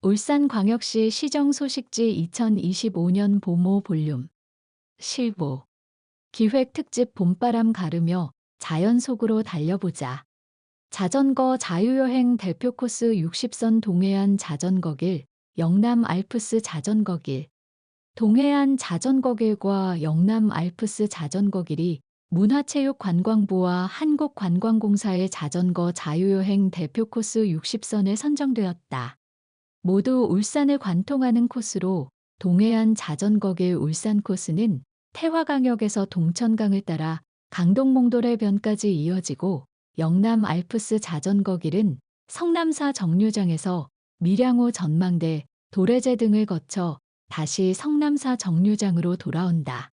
울산광역시 시정소식지 2025년 보모 볼륨 실보 기획 특집 봄바람 가르며 자연 속으로 달려보자. 자전거 자유여행 대표 코스 60선 동해안 자전거길, 영남 알프스 자전거길. 동해안 자전거길과 영남 알프스 자전거길이 문화체육관광부와 한국관광공사의 자전거 자유여행 대표 코스 60선에 선정되었다. 모두 울산을 관통하는 코스로 동해안 자전거길 울산 코스는 태화강역에서 동천강을 따라 강동몽돌해변까지 이어지고, 영남 알프스 자전거길은 성남사 정류장에서 밀양호 전망대, 도래제 등을 거쳐 다시 성남사 정류장으로 돌아온다.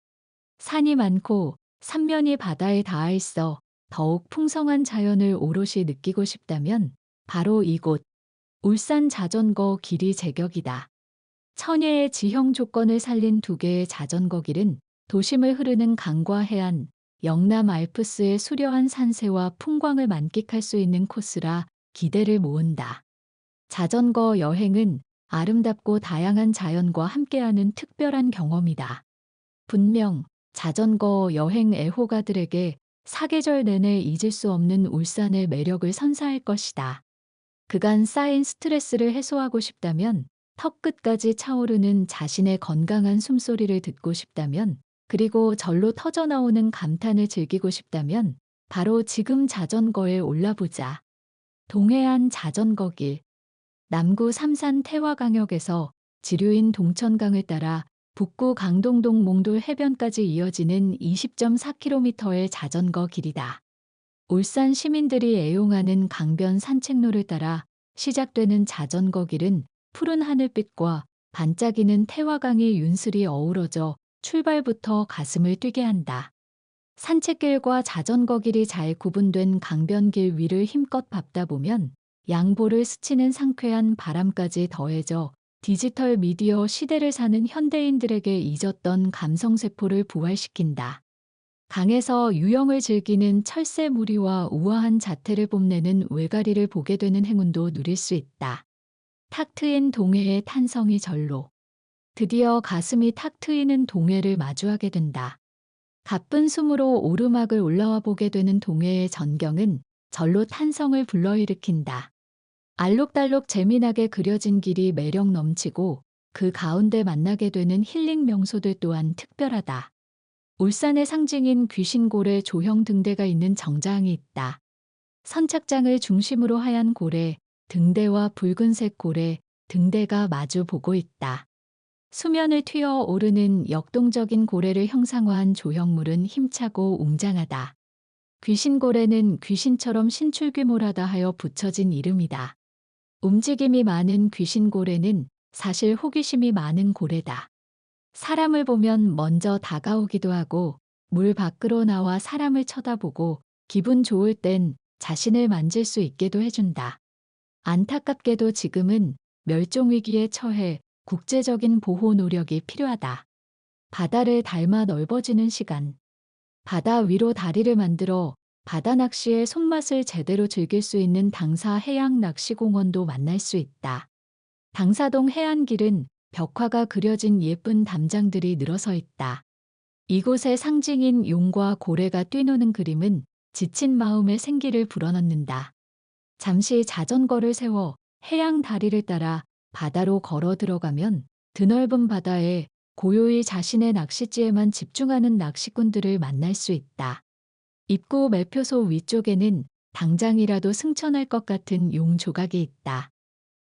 산이 많고 삼면이 바다에 닿아 있어 더욱 풍성한 자연을 오롯이 느끼고 싶다면 바로 이곳 울산 자전거 길이 제격이다. 천혜의 지형 조건을 살린 두 개의 자전거 길은 도심을 흐르는 강과 해안, 영남 알프스의 수려한 산세와 풍광을 만끽할 수 있는 코스라 기대를 모은다. 자전거 여행은 아름답고 다양한 자연과 함께하는 특별한 경험이다. 분명 자전거 여행 애호가들에게 사계절 내내 잊을 수 없는 울산의 매력을 선사할 것이다. 그간 쌓인 스트레스를 해소하고 싶다면, 턱 끝까지 차오르는 자신의 건강한 숨소리를 듣고 싶다면, 그리고 절로 터져나오는 감탄을 즐기고 싶다면 바로 지금 자전거에 올라보자. 동해안 자전거길. 남구 삼산 태화강역에서 지류인 동천강을 따라 북구 강동동 몽돌 해변까지 이어지는 20.4km의 자전거 길이다. 울산 시민들이 애용하는 강변 산책로를 따라 시작되는 자전거 길은 푸른 하늘빛과 반짝이는 태화강이 윤슬이 어우러져 출발부터 가슴을 뛰게 한다. 산책길과 자전거 길이 잘 구분된 강변길 위를 힘껏 밟다 보면 양보를 스치는 상쾌한 바람까지 더해져 디지털 미디어 시대를 사는 현대인들에게 잊었던 감성세포를 부활시킨다. 강에서 유영을 즐기는 철새 무리와 우아한 자태를 뽐내는 외가리를 보게 되는 행운도 누릴 수 있다. 탁 트인 동해의 탄성이 절로. 드디어 가슴이 탁 트이는 동해를 마주하게 된다. 가쁜 숨으로 오르막을 올라와 보게 되는 동해의 전경은 절로 탄성을 불러일으킨다. 알록달록 재미나게 그려진 길이 매력 넘치고, 그 가운데 만나게 되는 힐링 명소들 또한 특별하다. 울산의 상징인 귀신고래 조형 등대가 있는 정자항이 있다. 선착장을 중심으로 하얀 고래, 등대와 붉은색 고래, 등대가 마주 보고 있다. 수면을 튀어 오르는 역동적인 고래를 형상화한 조형물은 힘차고 웅장하다. 귀신고래는 귀신처럼 신출귀몰하다 하여 붙여진 이름이다. 움직임이 많은 귀신고래는 사실 호기심이 많은 고래다. 사람을 보면 먼저 다가오기도 하고, 물 밖으로 나와 사람을 쳐다보고, 기분 좋을 땐 자신을 만질 수 있게도 해준다. 안타깝게도 지금은 멸종위기에 처해 국제적인 보호 노력이 필요하다. 바다를 닮아 넓어지는 시간. 바다 위로 다리를 만들어 바다 낚시의 손맛을 제대로 즐길 수 있는 당사 해양낚시공원도 만날 수 있다. 당사동 해안길은 벽화가 그려진 예쁜 담장들이 늘어서 있다. 이곳의 상징인 용과 고래가 뛰노는 그림은 지친 마음에 생기를 불어넣는다. 잠시 자전거를 세워 해양 다리를 따라 바다로 걸어 들어가면 드넓은 바다에 고요히 자신의 낚시지에만 집중하는 낚시꾼들을 만날 수 있다. 입구 매표소 위쪽에는 당장이라도 승천할 것 같은 용 조각이 있다.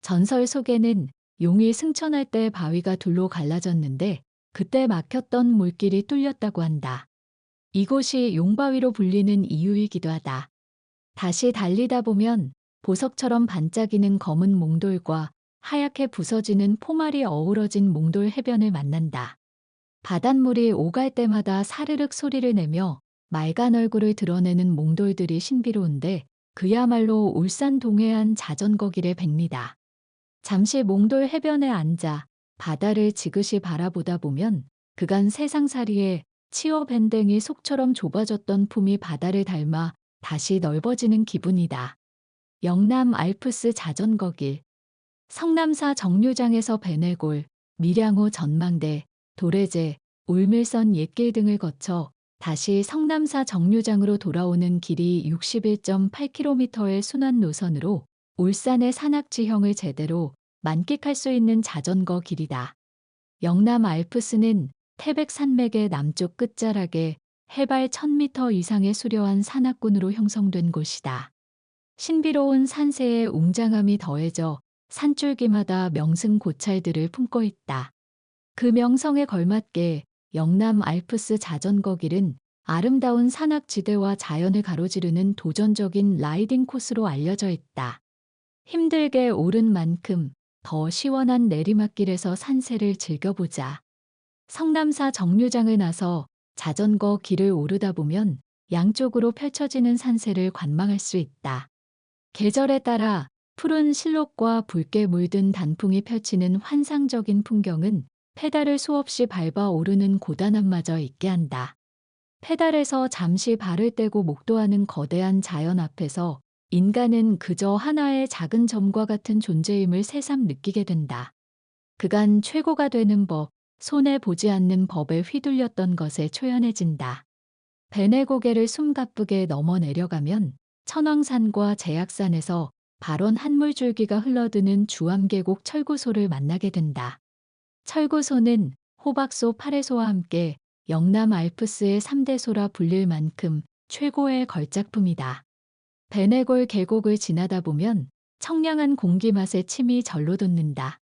전설 속에는 용이 승천할 때 바위가 둘로 갈라졌는데 그때 막혔던 물길이 뚫렸다고 한다. 이곳이 용바위로 불리는 이유이기도 하다. 다시 달리다 보면 보석처럼 반짝이는 검은 몽돌과 하얗게 부서지는 포말이 어우러진 몽돌 해변을 만난다. 바닷물이 오갈 때마다 사르륵 소리를 내며 맑은 얼굴을 드러내는 몽돌들이 신비로운데, 그야말로 울산 동해안 자전거길의 백미다. 잠시 몽돌 해변에 앉아 바다를 지그시 바라보다 보면 그간 세상살이에 치어 밴댕이 속처럼 좁아졌던 품이 바다를 닮아 다시 넓어지는 기분이다. 영남 알프스 자전거길. 성남사 정류장에서 베네골, 밀양호 전망대, 도래제, 울밀선 옛길 등을 거쳐 다시 성남사 정류장으로 돌아오는 길이 61.8km의 순환 노선으로 울산의 산악지형을 제대로 만끽할 수 있는 자전거 길이다. 영남 알프스는 태백 산맥의 남쪽 끝자락에 해발 1000m 이상의 수려한 산악군으로 형성된 곳이다. 신비로운 산세의 웅장함이 더해져 산줄기마다 명승 고찰들을 품고 있다. 그 명성에 걸맞게 영남 알프스 자전거 길은 아름다운 산악지대와 자연을 가로지르는 도전적인 라이딩 코스로 알려져 있다. 힘들게 오른 만큼 더 시원한 내리막길에서 산세를 즐겨보자. 성남사 정류장을 나서 자전거 길을 오르다 보면 양쪽으로 펼쳐지는 산세를 관망할 수 있다. 계절에 따라 푸른 실록과 붉게 물든 단풍이 펼치는 환상적인 풍경은 페달을 수없이 밟아 오르는 고단함마저 잊게 한다. 페달에서 잠시 발을 떼고 목도하는 거대한 자연 앞에서 인간은 그저 하나의 작은 점과 같은 존재임을 새삼 느끼게 된다. 그간 최고가 되는 법, 손해보지 않는 법에 휘둘렸던 것에 초연해진다. 벤의 고개를 숨가쁘게 넘어 내려가면 천왕산과 제약산에서 발원 한물줄기가 흘러드는 주암계곡 철구소를 만나게 된다. 철구소는 호박소, 파래소와 함께 영남 알프스의 3대소라 불릴 만큼 최고의 걸작품이다. 베네골 계곡을 지나다 보면 청량한 공기 맛에 침이 절로 돋는다.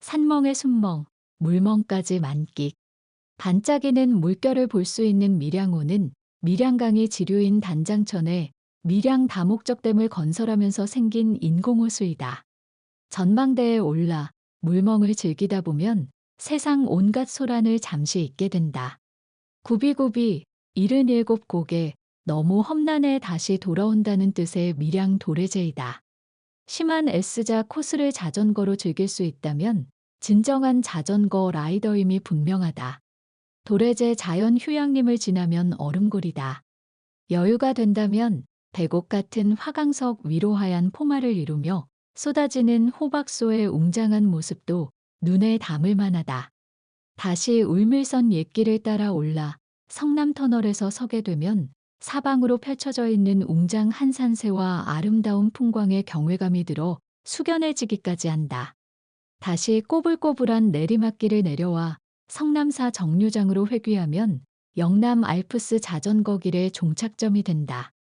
산멍에 순멍, 물멍까지 만끽. 반짝이는 물결을 볼 수 있는 밀양호는 밀양강이 지류인 단장천에 밀양 다목적댐을 건설하면서 생긴 인공호수이다. 전망대에 올라 물멍을 즐기다 보면 세상 온갖 소란을 잠시 잊게 된다. 구비구비 77곡에 너무 험난해 다시 돌아온다는 뜻의 밀양 도래제이다. 심한 S자 코스를 자전거로 즐길 수 있다면 진정한 자전거 라이더임이 분명하다. 도래제 자연 휴양림을 지나면 얼음굴이다. 여유가 된다면 백옥 같은 화강석 위로 하얀 포마를 이루며 쏟아지는 호박소의 웅장한 모습도 눈에 담을 만하다. 다시 울밀선 옛길을 따라 올라 성남터널에서 서게 되면 사방으로 펼쳐져 있는 웅장 한산세와 아름다운 풍광에 경외감이 들어 숙연해지기까지 한다. 다시 꼬불꼬불한 내리막길을 내려와 성남사 정류장으로 회귀하면 영남 알프스 자전거 길의 종착점이 된다.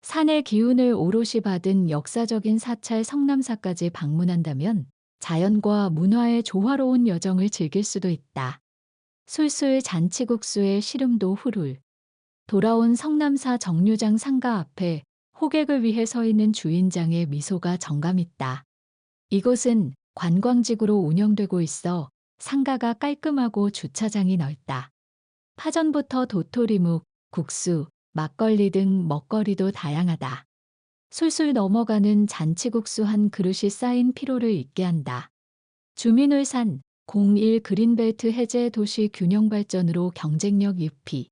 산의 기운을 오롯이 받은 역사적인 사찰 성남사까지 방문한다면 자연과 문화의 조화로운 여정을 즐길 수도 있다. 술술 잔치국수의 시름도 후룰. 돌아온 성남사 정류장 상가 앞에 호객을 위해 서 있는 주인장의 미소가 정감있다. 이곳은 관광지구로 운영되고 있어 상가가 깔끔하고 주차장이 넓다. 파전부터 도토리묵, 국수, 막걸리 등 먹거리도 다양하다. 술술 넘어가는 잔치국수 한 그릇이 쌓인 피로를 잊게 한다. 주민울산 01 그린벨트 해제 도시 균형 발전으로 경쟁력 유피.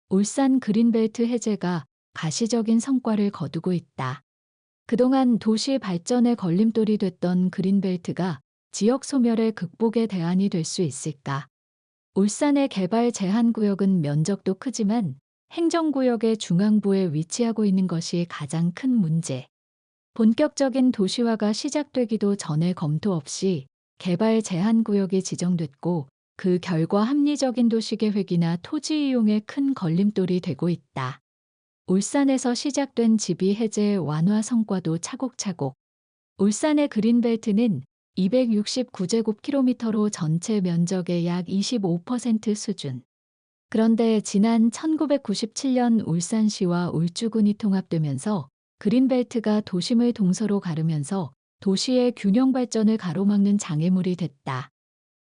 울산 그린벨트 해제가 가시적인 성과를 거두고 있다. 그동안 도시 발전의 걸림돌이 됐던 그린벨트가 지역 소멸의 극복의 대안이 될 수 있을까? 울산의 개발 제한구역은 면적도 크지만 행정구역의 중앙부에 위치하고 있는 것이 가장 큰 문제. 본격적인 도시화가 시작되기도 전에 검토 없이 개발 제한구역이 지정됐고 그 결과 합리적인 도시계획이나 토지 이용에 큰 걸림돌이 되고 있다. 울산에서 시작된 지비 해제 완화 성과도 차곡차곡. 울산의 그린벨트는 269제곱킬로미터로 전체 면적의 약 25% 수준. 그런데 지난 1997년 울산시와 울주군이 통합되면서 그린벨트가 도심을 동서로 가르면서 도시의 균형 발전을 가로막는 장애물이 됐다.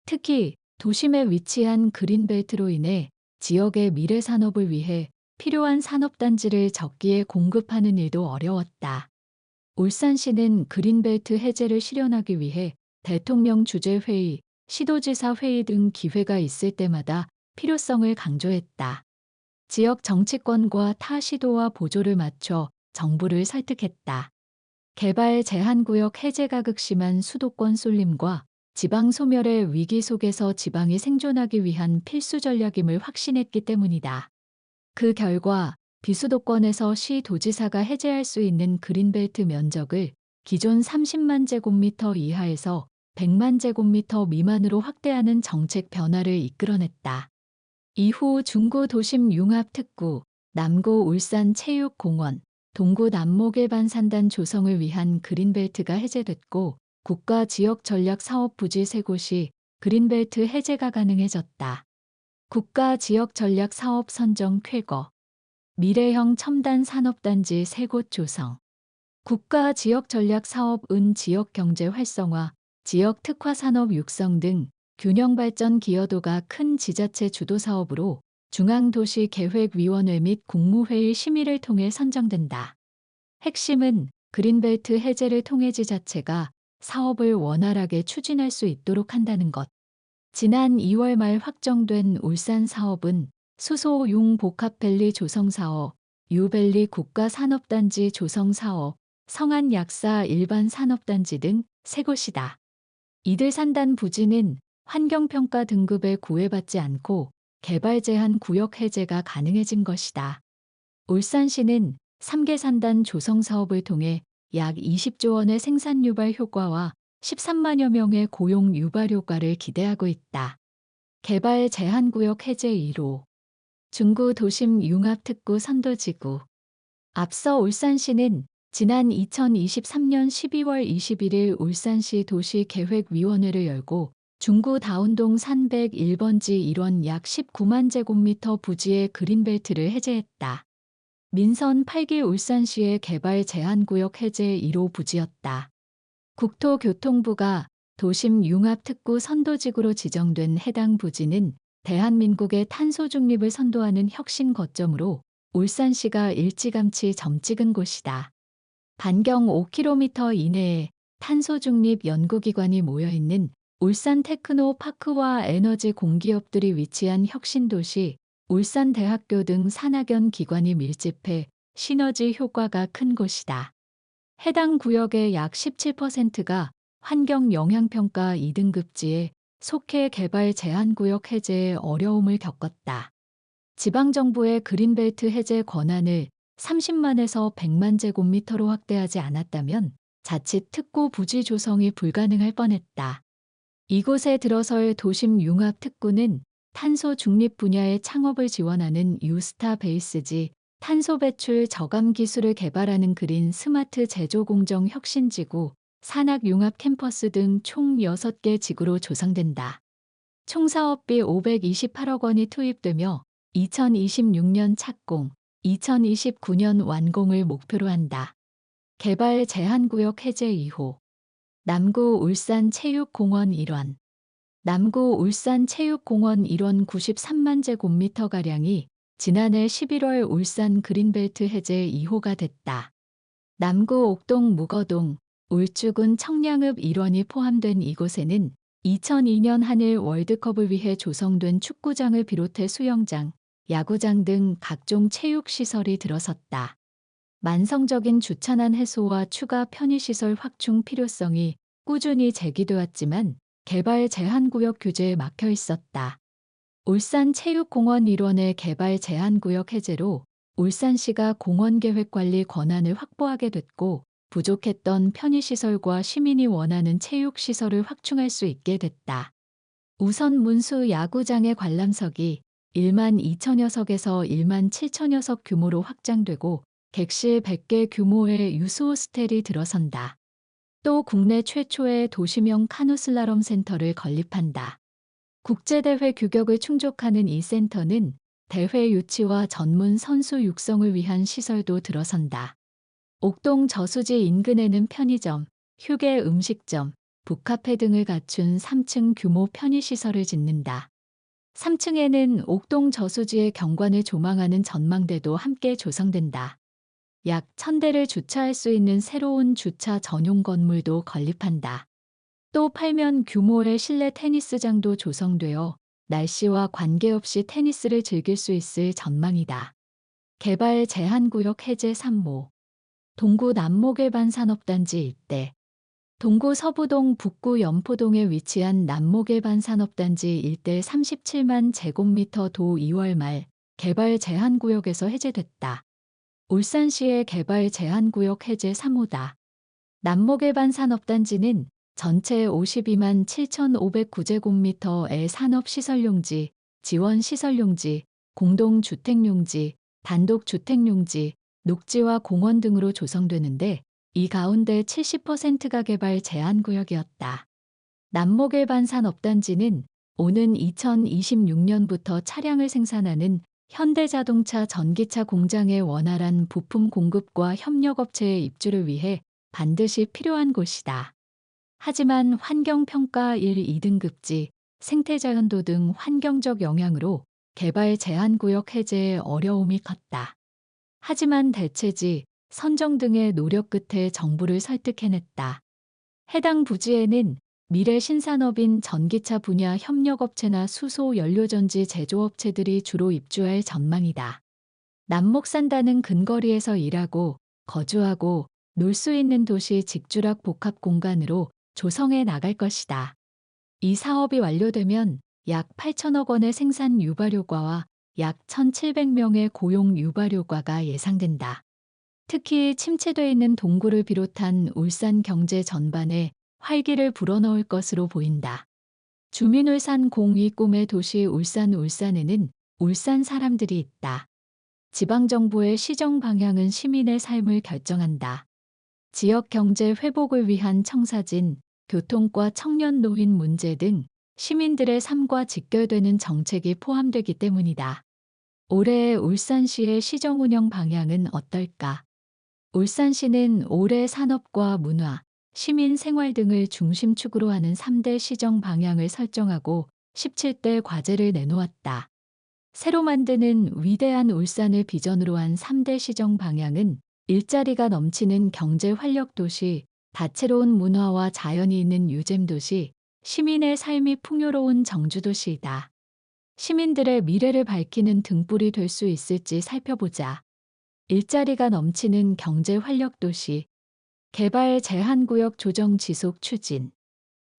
특히 도심에 위치한 그린벨트로 인해 지역의 미래 산업을 위해 필요한 산업단지를 적기에 공급하는 일도 어려웠다. 울산시는 그린벨트 해제를 실현하기 위해 대통령 주재회의, 시도지사 회의 등 기회가 있을 때마다 필요성을 강조했다. 지역 정치권과 타 시도와 보조를 맞춰 정부를 설득했다. 개발 제한구역 해제가 극심한 수도권 쏠림과 지방 소멸의 위기 속에서 지방이 생존하기 위한 필수 전략임을 확신했기 때문이다. 그 결과 비수도권에서 시 도지사가 해제할 수 있는 그린벨트 면적을 기존 30만 제곱미터 이하에서 100만 제곱미터 미만으로 확대하는 정책 변화를 이끌어냈다. 이후 중구 도심 융합특구, 남구 울산 체육공원, 동구 남목 일반 산단 조성을 위한 그린벨트가 해제됐고 국가 지역 전략 사업 부지 3곳이 그린벨트 해제가 가능해졌다. 국가 지역 전략 사업 선정 쾌거, 미래형 첨단 산업단지 3곳 조성, 국가 지역 전략 사업 지역 경제 활성화, 지역 특화 산업 육성 등 균형 발전 기여도가 큰 지자체 주도 사업으로 중앙도시계획위원회 및 국무회의 심의를 통해 선정된다. 핵심은 그린벨트 해제를 통해 지자체가 사업을 원활하게 추진할 수 있도록 한다는 것. 지난 2월 말 확정된 울산 사업은 수소 융복합밸리 조성 사업, 유밸리 국가산업단지 조성 사업, 성안 약사 일반 산업단지 등 3곳이다. 이들 산단 부지는 환경평가 등급에 구애받지 않고 개발 제한 구역 해제가 가능해진 것이다. 울산시는 3개 산단 조성 사업을 통해 약 20조 원의 생산 유발 효과와 13만여 명의 고용 유발 효과를 기대하고 있다. 개발 제한 구역 해제 1호. 중구 도심 융합특구 선도지구. 앞서 울산시는 지난 2023년 12월 21일 울산시 도시계획위원회를 열고 중구 다운동 301번지 일원 약 19만 제곱미터 부지의 그린벨트를 해제했다. 민선 8기 울산시의 개발 제한구역 해제 1호 부지였다. 국토교통부가 도심 융합특구 선도지구로 지정된 해당 부지는 대한민국의 탄소 중립을 선도하는 혁신 거점으로 울산시가 일찌감치 점 찍은 곳이다. 반경 5km 이내에 탄소 중립 연구기관이 모여있는 울산 테크노파크와 에너지 공기업들이 위치한 혁신도시, 울산대학교 등 산학연 기관이 밀집해 시너지 효과가 큰 곳이다. 해당 구역의 약 17%가 환경영향평가 2등급지에 속해 개발 제한구역 해제에 어려움을 겪었다. 지방정부의 그린벨트 해제 권한을 30만에서 100만 제곱미터로 확대하지 않았다면 자칫 특구 부지 조성이 불가능할 뻔했다. 이곳에 들어설 도심 융합 특구는 탄소 중립 분야의 창업을 지원하는 유스타 베이스지, 탄소 배출 저감 기술을 개발하는 그린 스마트 제조 공정 혁신지구, 산학 융합 캠퍼스 등 총 6개 지구로 조성된다. 총 사업비 528억 원이 투입되며 2026년 착공, 2029년 완공을 목표로 한다. 개발 제한구역 해제 2호. 남구 울산 체육공원 일원. 남구 울산 체육공원 일원 93만 제곱미터가량이 지난해 11월 울산 그린벨트 해제 2호가 됐다. 남구 옥동 무거동, 울주군 청량읍 일원이 포함된 이곳에는 2002년 한일 월드컵을 위해 조성된 축구장을 비롯해 수영장, 야구장 등 각종 체육시설이 들어섰다. 만성적인 주차난 해소와 추가 편의시설 확충 필요성이 꾸준히 제기되었지만 개발 제한구역 규제에 막혀 있었다. 울산 체육공원 일원의 개발 제한구역 해제로 울산시가 공원계획관리 권한을 확보하게 됐고 부족했던 편의시설과 시민이 원하는 체육시설을 확충할 수 있게 됐다. 우선 문수 야구장의 관람석이 1만 2천여 석에서 1만 7천여 석 규모로 확장되고 객실 100개 규모의 유수 호스텔이 들어선다. 또 국내 최초의 도시명 카누슬라럼 센터를 건립한다. 국제대회 규격을 충족하는 이 센터는 대회 유치와 전문 선수 육성을 위한 시설도 들어선다. 옥동 저수지 인근에는 편의점, 휴게 음식점, 북카페 등을 갖춘 3층 규모 편의시설을 짓는다. 3층에는 옥동 저수지의 경관을 조망하는 전망대도 함께 조성된다. 약 1000대를 주차할 수 있는 새로운 주차 전용 건물도 건립한다. 또 8면 규모의 실내 테니스장도 조성되어 날씨와 관계없이 테니스를 즐길 수 있을 전망이다. 개발 제한구역 해제 3호. 동구 남목일반산업단지 일대. 동구 서부동 북구 연포동에 위치한 남목일반산업단지 일대 37만 제곱미터 도 2월 말 개발 제한구역에서 해제됐다. 울산시의 개발 제한구역 해제 3호다. 남목일반산업단지는 전체 52만 7,509제곱미터의 산업시설용지, 지원시설용지, 공동주택용지, 단독주택용지, 녹지와 공원 등으로 조성되는데 이 가운데 70%가 개발 제한구역이었다. 남목일반산업단지는 오는 2026년부터 차량을 생산하는 현대자동차 전기차 공장의 원활한 부품 공급과 협력업체의 입주를 위해 반드시 필요한 곳이다. 하지만 환경평가 1, 2등급지, 생태자연도 등 환경적 영향으로 개발 제한구역 해제에 어려움이 컸다. 하지만 대체지, 선정 등의 노력 끝에 정부를 설득해냈다. 해당 부지에는 미래 신산업인 전기차 분야 협력업체나 수소 연료전지 제조업체들이 주로 입주할 전망이다. 남목산단은 근거리에서 일하고 거주하고 놀 수 있는 도시 직주락 복합 공간으로 조성해 나갈 것이다. 이 사업이 완료되면 약 8천억 원의 생산 유발효과와 약 1,700명의 고용 유발효과가 예상된다. 특히 침체돼 있는 동구를 비롯한 울산 경제 전반에 활기를 불어넣을 것으로 보인다. 주민울산 공위 꿈의 도시 울산에는 울산 사람들이 있다. 지방정부의 시정 방향은 시민의 삶을 결정한다. 지역 경제 회복을 위한 청사진, 교통과 청년 노인 문제 등 시민들의 삶과 직결되는 정책이 포함되기 때문이다. 올해의 울산시의 시정 운영 방향은 어떨까? 울산시는 올해 산업과 문화, 시민 생활 등을 중심축으로 하는 3대 시정 방향을 설정하고 17대 과제를 내놓았다. 새로 만드는 위대한 울산을 비전으로 한 3대 시정 방향은 일자리가 넘치는 경제 활력 도시, 다채로운 문화와 자연이 있는 유잼 도시, 시민의 삶이 풍요로운 정주 도시이다. 시민들의 미래를 밝히는 등불이 될 수 있을지 살펴보자. 일자리가 넘치는 경제 활력 도시, 개발 제한구역 조정 지속 추진.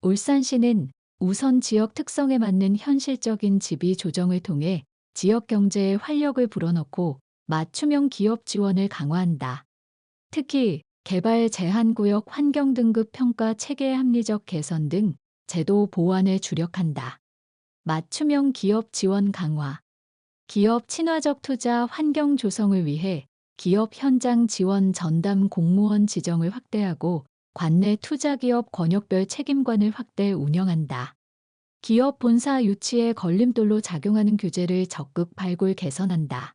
울산시는 우선 지역 특성에 맞는 현실적인 지비 조정을 통해 지역 경제에 활력을 불어넣고 맞춤형 기업 지원을 강화한다. 특히 개발 제한구역 환경등급 평가 체계 합리적 개선 등 제도 보완에 주력한다. 맞춤형 기업 지원 강화. 기업 친화적 투자 환경 조성을 위해 기업 현장 지원 전담 공무원 지정을 확대하고 관내 투자기업 권역별 책임관을 확대 운영한다. 기업 본사 유치에 걸림돌로 작용하는 규제를 적극 발굴 개선한다.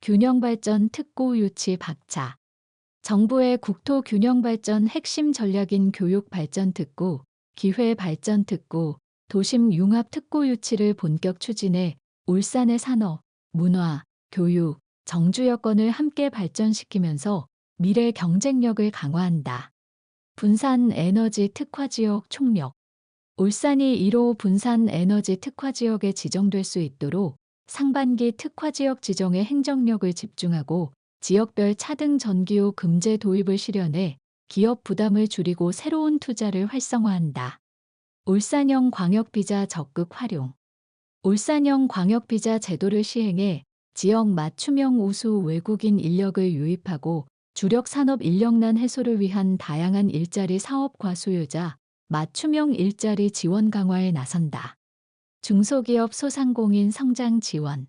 균형발전 특구 유치 박차. 정부의 국토균형발전 핵심 전략인 교육발전특구, 기회발전특구, 도심융합특구 유치를 본격 추진해 울산의 산업, 문화, 교육, 정주 여건을 함께 발전시키면서 미래 경쟁력을 강화한다. 분산 에너지 특화지역 총력. 울산이 1호 분산 에너지 특화지역에 지정될 수 있도록 상반기 특화지역 지정에 행정력을 집중하고 지역별 차등 전기요 금제 도입을 실현해 기업 부담을 줄이고 새로운 투자를 활성화한다. 울산형 광역비자 적극 활용. 울산형 광역비자 제도를 시행해 지역 맞춤형 우수 외국인 인력을 유입하고 주력 산업 인력난 해소를 위한 다양한 일자리 사업 과수요자, 맞춤형 일자리 지원 강화에 나선다. 중소기업 소상공인 성장 지원.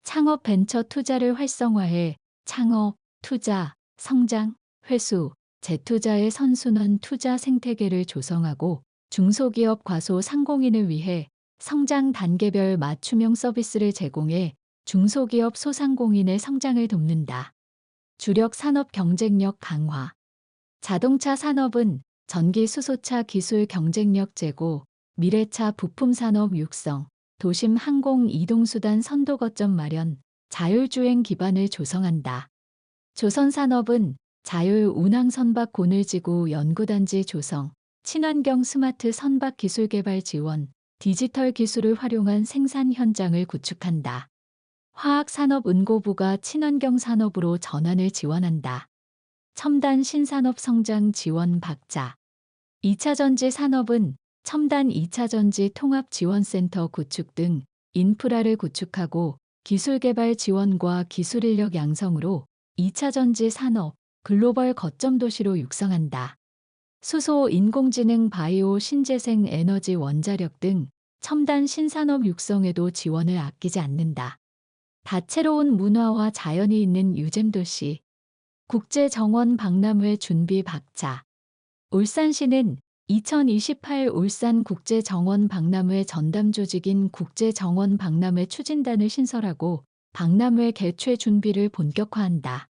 창업 벤처 투자를 활성화해 창업, 투자, 성장, 회수, 재투자의 선순환 투자 생태계를 조성하고 중소기업 과소 상공인을 위해 성장 단계별 맞춤형 서비스를 제공해 중소기업 소상공인의 성장을 돕는다. 주력 산업 경쟁력 강화. 자동차 산업은 전기 수소차 기술 경쟁력 제고, 미래차 부품 산업 육성, 도심 항공 이동수단 선도 거점 마련, 자율주행 기반을 조성한다. 조선산업은 자율 운항 선박 고늘지구 연구단지 조성, 친환경 스마트 선박 기술 개발 지원, 디지털 기술을 활용한 생산 현장을 구축한다. 화학산업은고부가 친환경 산업으로 전환을 지원한다. 첨단 신산업 성장 지원 박자. 2차 전지 산업은 첨단 2차 전지 통합 지원센터 구축 등 인프라를 구축하고 기술 개발 지원과 기술 인력 양성으로 2차 전지 산업 글로벌 거점 도시로 육성한다. 수소, 인공지능, 바이오, 신재생 에너지, 원자력 등 첨단 신산업 육성에도 지원을 아끼지 않는다. 다채로운 문화와 자연이 있는 유잼 도시. 국제 정원 박람회 준비 박차. 울산시는 2028 울산 국제 정원 박람회 전담 조직인 국제 정원 박람회 추진단을 신설하고 박람회 개최 준비를 본격화한다.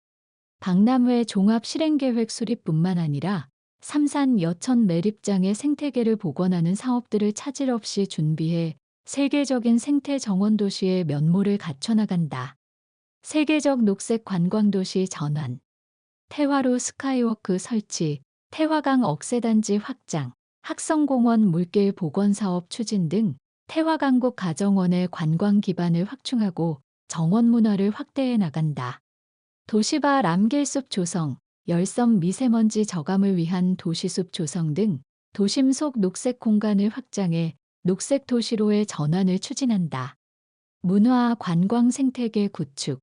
박람회 종합 실행계획 수립뿐만 아니라 삼산 여천 매립장의 생태계를 복원하는 사업들을 차질 없이 준비해 세계적인 생태 정원 도시의 면모를 갖춰나간다. 세계적 녹색 관광도시 전환. 태화루 스카이워크 설치, 태화강 억새단지 확장, 학성공원 물길 복원 사업 추진 등 태화강국 가정원의 관광 기반을 확충하고 정원 문화를 확대해 나간다. 도시바 람길숲 조성, 열섬 미세먼지 저감을 위한 도시숲 조성 등 도심 속 녹색 공간을 확장해 녹색 도시로의 전환을 추진한다. 문화 관광 생태계 구축.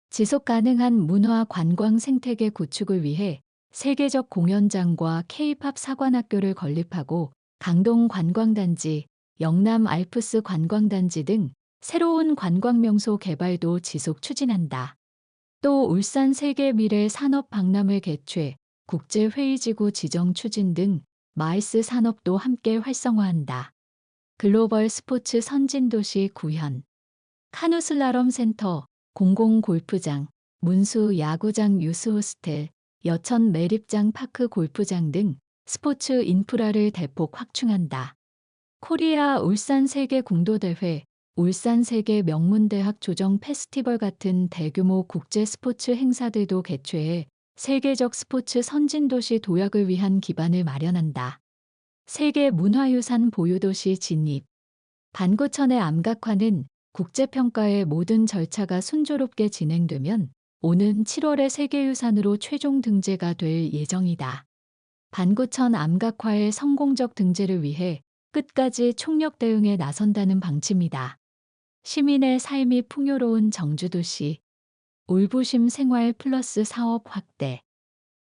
지속 가능한 문화 관광 생태계 구축을 위해 세계적 공연장과 K-팝 사관학교를 건립하고 강동 관광단지, 영남 알프스 관광단지 등 새로운 관광명소 개발도 지속 추진한다. 또 울산 세계 미래 산업 박람회 개최, 국제회의지구 지정 추진 등 마이스 산업도 함께 활성화한다. 글로벌 스포츠 선진도시 구현. 카누슬라럼 센터, 공공 골프장, 문수 야구장 유스호스텔, 여천 매립장 파크 골프장 등 스포츠 인프라를 대폭 확충한다. 코리아 울산 세계 궁도대회, 울산 세계 명문대학 조정 페스티벌 같은 대규모 국제 스포츠 행사들도 개최해 세계적 스포츠 선진도시 도약을 위한 기반을 마련한다. 세계 문화유산 보유도시 진입. 반구천의 암각화는 국제평가의 모든 절차가 순조롭게 진행되면 오는 7월에 세계유산으로 최종 등재가 될 예정이다. 반구천 암각화의 성공적 등재를 위해 끝까지 총력 대응에 나선다는 방침이다. 시민의 삶이 풍요로운 정주도시. 울부심 생활 플러스 사업 확대.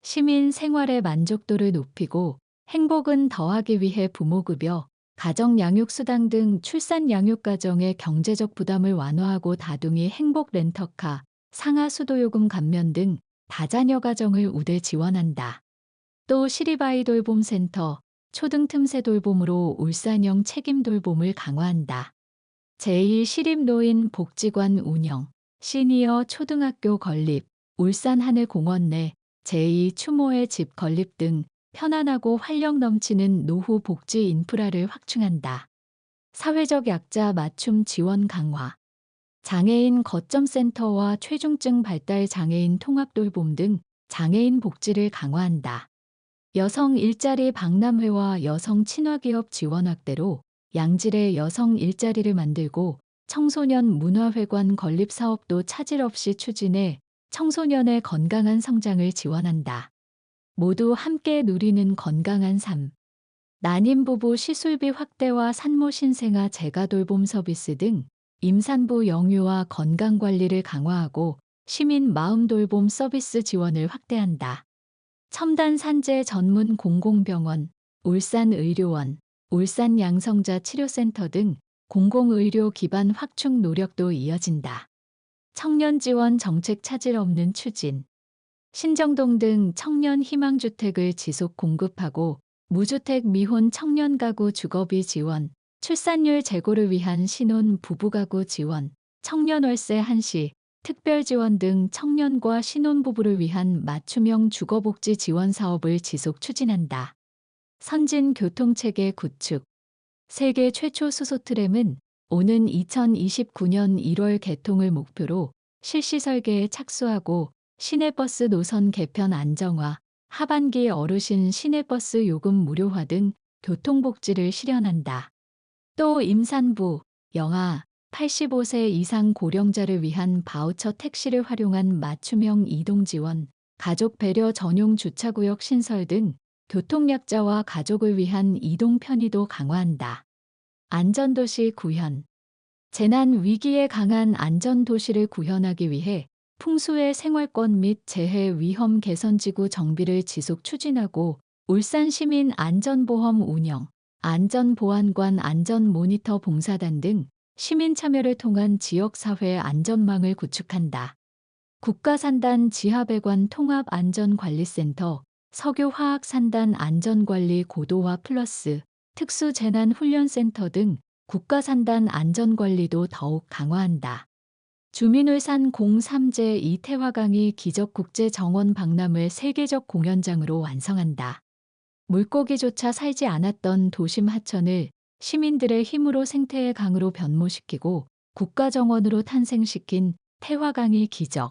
시민 생활의 만족도를 높이고 행복은 더하기 위해 부모급여, 가정양육수당 등 출산양육가정의 경제적 부담을 완화하고 다둥이 행복 렌터카, 상하수도요금 감면 등 다자녀 가정을 우대 지원한다. 또 시립아이돌봄센터, 초등틈새 돌봄으로 울산형 책임 돌봄을 강화한다. 제2시립노인 복지관 운영, 시니어 초등학교 건립, 울산 하늘공원 내 제2추모의 집 건립 등 편안하고 활력 넘치는 노후 복지 인프라를 확충한다. 사회적 약자 맞춤 지원 강화. 장애인 거점센터와 최중증 발달 장애인 통합돌봄 등 장애인 복지를 강화한다. 여성 일자리 박람회와 여성 친화기업 지원 확대로 양질의 여성 일자리를 만들고 청소년 문화회관 건립 사업도 차질 없이 추진해 청소년의 건강한 성장을 지원한다. 모두 함께 누리는 건강한 삶. 난임부부 시술비 확대와 산모 신생아 재가돌봄 서비스 등 임산부 영유아 건강관리를 강화하고 시민 마음돌봄 서비스 지원을 확대한다. 첨단 산재 전문 공공병원, 울산의료원, 울산양성자 치료센터 등 공공의료 기반 확충 노력도 이어진다. 청년 지원 정책 차질 없는 추진. 신정동 등 청년 희망주택을 지속 공급하고 무주택 미혼 청년 가구 주거비 지원, 출산율 제고를 위한 신혼 부부가구 지원, 청년 월세 한시, 특별 지원 등 청년과 신혼부부를 위한 맞춤형 주거복지 지원 사업을 지속 추진한다. 선진 교통체계 구축. 세계 최초 수소트램은 오는 2029년 1월 개통을 목표로 실시 설계에 착수하고 시내버스 노선 개편 안정화, 하반기 어르신 시내버스 요금 무료화 등 교통복지를 실현한다. 또 임산부, 영아, 85세 이상 고령자를 위한 바우처 택시를 활용한 맞춤형 이동 지원, 가족 배려 전용 주차구역 신설 등 교통약자와 가족을 위한 이동 편의도 강화한다. 안전도시 구현. 재난 위기에 강한 안전도시를 구현하기 위해 풍수의 생활권 및 재해 위험 개선 지구 정비를 지속 추진하고 울산 시민 안전보험 운영, 안전보안관 안전모니터 봉사단 등 시민 참여를 통한 지역사회 안전망을 구축한다. 국가산단 지하배관 통합안전관리센터, 석유화학산단 안전관리 고도화 플러스, 특수재난훈련센터 등 국가산단 안전관리도 더욱 강화한다. 주민울산 03제 이태화강이 기적국제정원 박람회 세계적 공연장으로 완성한다. 물고기조차 살지 않았던 도심 하천을 시민들의 힘으로 생태의 강으로 변모시키고 국가정원으로 탄생시킨 태화강이 기적.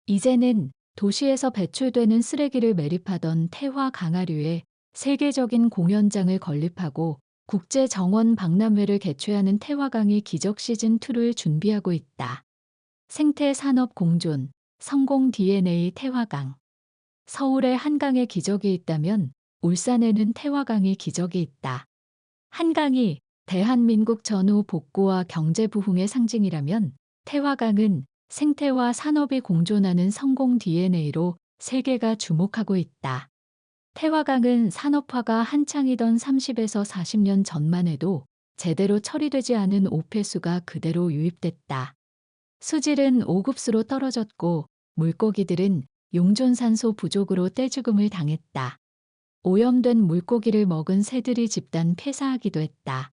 이제는 도시에서 배출되는 쓰레기를 매립하던 태화 강하류에 세계적인 공연장을 건립하고 국제정원 박람회를 개최하는 태화강이 기적 시즌2를 준비하고 있다. 생태산업 공존, 성공 DNA 태화강. 서울에 한강에 기적이 있다면 울산에는 태화강이 기적이 있다. 한강이 대한민국 전후 복구와 경제 부흥의 상징이라면 태화강은 생태와 산업이 공존하는 성공 DNA로 세계가 주목하고 있다. 태화강은 산업화가 한창이던 30에서 40년 전만 해도 제대로 처리되지 않은 오폐수가 그대로 유입됐다. 수질은 5급수로 떨어졌고 물고기들은 용존산소 부족으로 떼죽음을 당했다. 오염된 물고기를 먹은 새들이 집단 폐사하기도 했다.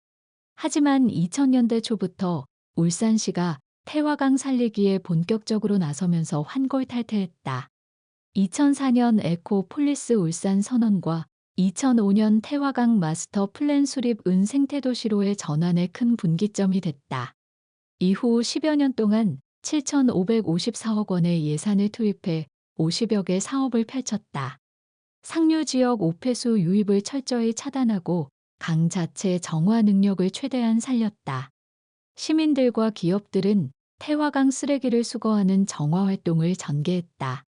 하지만 2000년대 초부터 울산시가 태화강 살리기에 본격적으로 나서면서 환골탈태했다. 2004년 에코폴리스 울산 선언과 2005년 태화강 마스터 플랜 수립 은 생태도시로의 전환에 큰 분기점이 됐다. 이후 10여 년 동안 7,554억 원의 예산을 투입해 50여 개 사업을 펼쳤다. 상류 지역 오폐수 유입을 철저히 차단하고 강 자체 정화 능력을 최대한 살렸다. 시민들과 기업들은 태화강 쓰레기를 수거하는 정화 활동을 전개했다.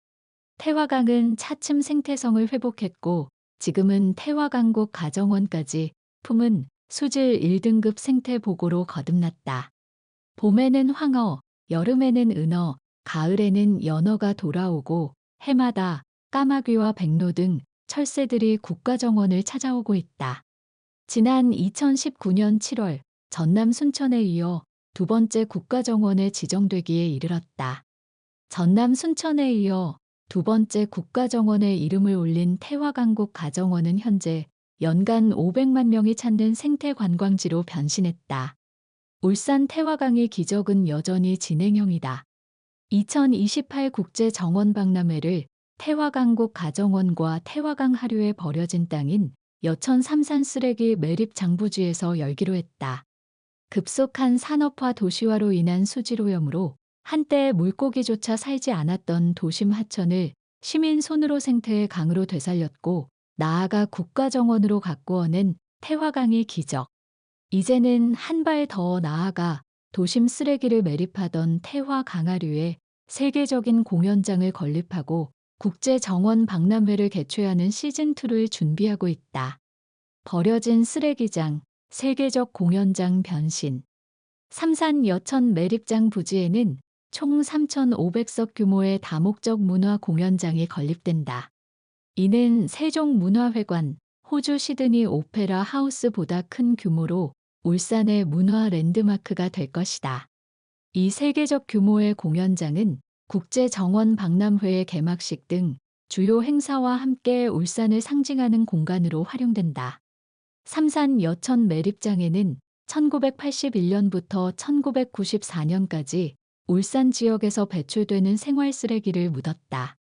태화강은 차츰 생태성을 회복했고 지금은 태화강국 가정원까지 품은 수질 1등급 생태 보고로 거듭났다. 봄에는 황어, 여름에는 은어, 가을에는 연어가 돌아오고 해마다 까마귀와 백로 등 철새들이 국가정원을 찾아오고 있다. 지난 2019년 7월 전남 순천에 이어 두 번째 국가정원에 지정되기에 이르렀다. 전남 순천에 이어 두 번째 국가정원에 이름을 올린 태화강국 가정원은 현재 연간 500만 명이 찾는 생태관광지로 변신했다. 울산 태화강의 기적은 여전히 진행형이다. 2028 국제정원박람회를 태화강국 가정원과 태화강 하류에 버려진 땅인 여천 삼산 쓰레기 매립 장부지에서 열기로 했다. 급속한 산업화 도시화로 인한 수질오염으로 한때 물고기조차 살지 않았던 도심 하천을 시민 손으로 생태의 강으로 되살렸고 나아가 국가정원으로 가꾸어낸 태화강의 기적. 이제는 한 발 더 나아가 도심 쓰레기를 매립하던 태화 강하류에 세계적인 공연장을 건립하고 국제정원 박람회를 개최하는 시즌2를 준비하고 있다. 버려진 쓰레기장, 세계적 공연장 변신. 삼산 여천 매립장 부지에는 총 3,500석 규모의 다목적 문화 공연장이 건립된다. 이는 세종문화회관, 호주 시드니 오페라 하우스보다 큰 규모로 울산의 문화 랜드마크가 될 것이다. 이 세계적 규모의 공연장은 국제정원 박람회의 개막식 등 주요 행사와 함께 울산을 상징하는 공간으로 활용된다. 삼산 여천 매립장에는 1981년부터 1994년까지 울산 지역에서 배출되는 생활 쓰레기를 묻었다.